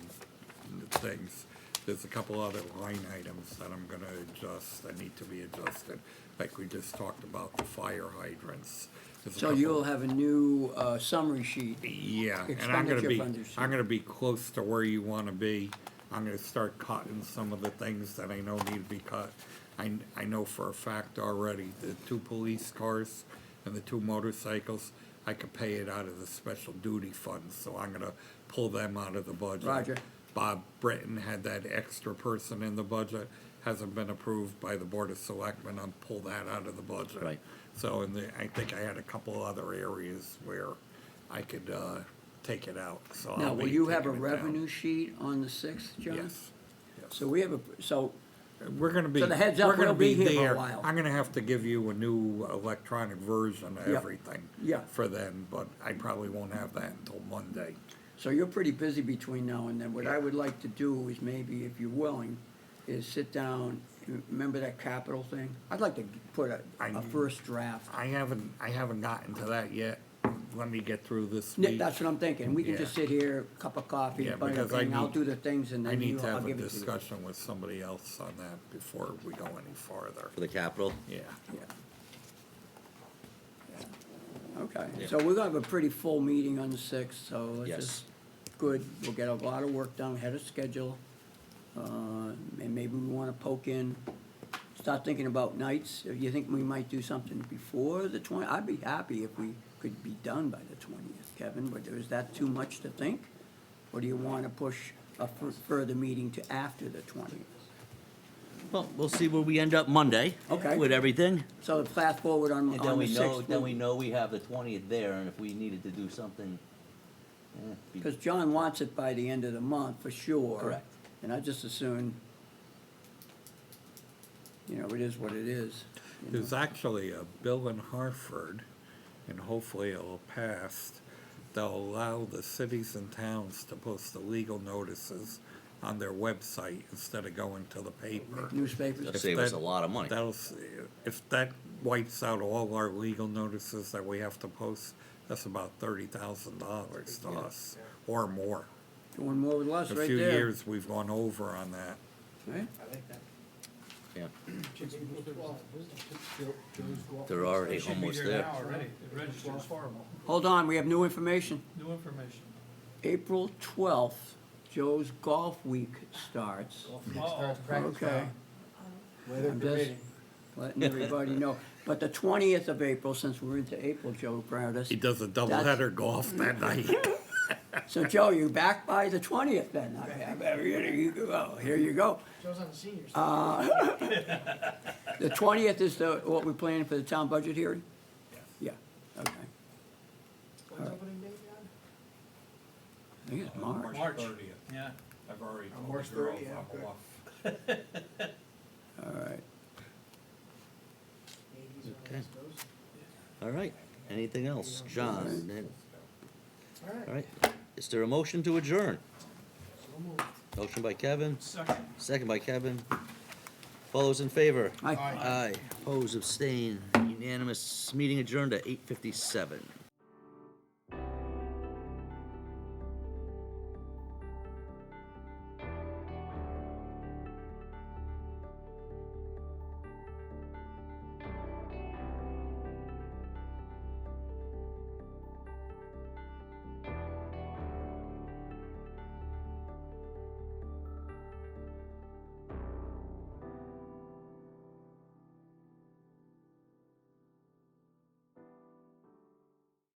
things. There's a couple other line items that I'm gonna adjust, that need to be adjusted, like we just talked about, the fire hydrants. There's a So couple- you'll have a new summary sheet. Yeah, and Expenditure fund sheet. I'm gonna be close to where you wanna be. I'm gonna start cutting some of the things that I know need to be cut. I know for a fact already, the 2 police cars and the 2 motorcycles, I could pay it out of the special duty fund, so I'm gonna pull them out of the budget. Roger. Bob Britton had that extra person in the budget, hasn't been approved by the Board of Selectmen, I'll pull that out of the budget. Right. So, I think I had a couple other areas where I could, take it out, so Now, I'll will be you have a taking it down. revenue sheet on the 6th, John? Yes, yes. So we have We're gonna be, So the heads up, we're gonna we'll be here for a there. while. I'm gonna have to give you a new electronic version of Yep. everything. Yeah. For then, but I probably won't have that until Monday. So you're pretty busy between now and then. What I would like to do is maybe, if you're willing, is sit down, remember that capital thing? I'd like to put a I- first draft. I haven't gotten to that yet. Let me get through this Yeah, week. that's what I'm thinking. We can Yeah. just sit here, cup of coffee, Yeah, buy because everything, I'll need- do the things, and I then need to I'll have a give it to you. discussion with somebody else on that before we go any farther. For the Capitol? Yeah. Yeah. Okay, Yeah. so we're gonna have a pretty full meeting on the 6th, so let's Yes. just, good, we'll get a lot of work done ahead of schedule. And maybe we wanna poke in, start thinking about nights. If you think we might do something before the 20th, I'd be happy if we could be done by the 20th, Kevin, but is that too much to think? Or do you wanna push a further meeting to after the 20th? Well, we'll see where we end up Monday. Okay. With everything. So the path forward on And the then we know, 6th. then we know we have the 20th there, and if we needed to do something, be- Because John wants it by the end of the month, for sure. Correct. And I just assume, it is what it is. you know. There's actually a bill in Hartford, and hopefully it'll pass, that'll allow the cities and towns to post the legal notices on their website instead of going to the paper. Newspapers. That'll save us a lot of money. If that wipes out all our legal notices that we have to post, that's about $30,000 to us, or more. Doing more with less A right few there. years we've gone over on that. Right? I like that. Yeah, Well, they're already They should be almost there there. now already, the register's horrible, Hold on, we have new information. new information. April 12th, Joe's Golf Week starts. Oh, Okay, Weather I'm just permitting. letting everybody know. But the 20th of April, since we're into April, Joe Brown, He does a doubleheader golf that night. so Joe, you back by the 20th then? Here you go, here you go. Joe's on the seniors. The 20th is what we're planning for the town budget hearing? Yeah, okay. When's opening day, John? I think it's March. March. 30th. Yeah, I've already told March the girls 30th, yeah, I'm All right. Ladies are Okay. West Coast. All right, anything else? John, then- All right. all right, is there a motion to adjourn? So moved. Motion by Kevin, second. second by Kevin. All those in favor? Aye. Aye, oppose, abstain, unanimous, meeting adjourned at 8:57.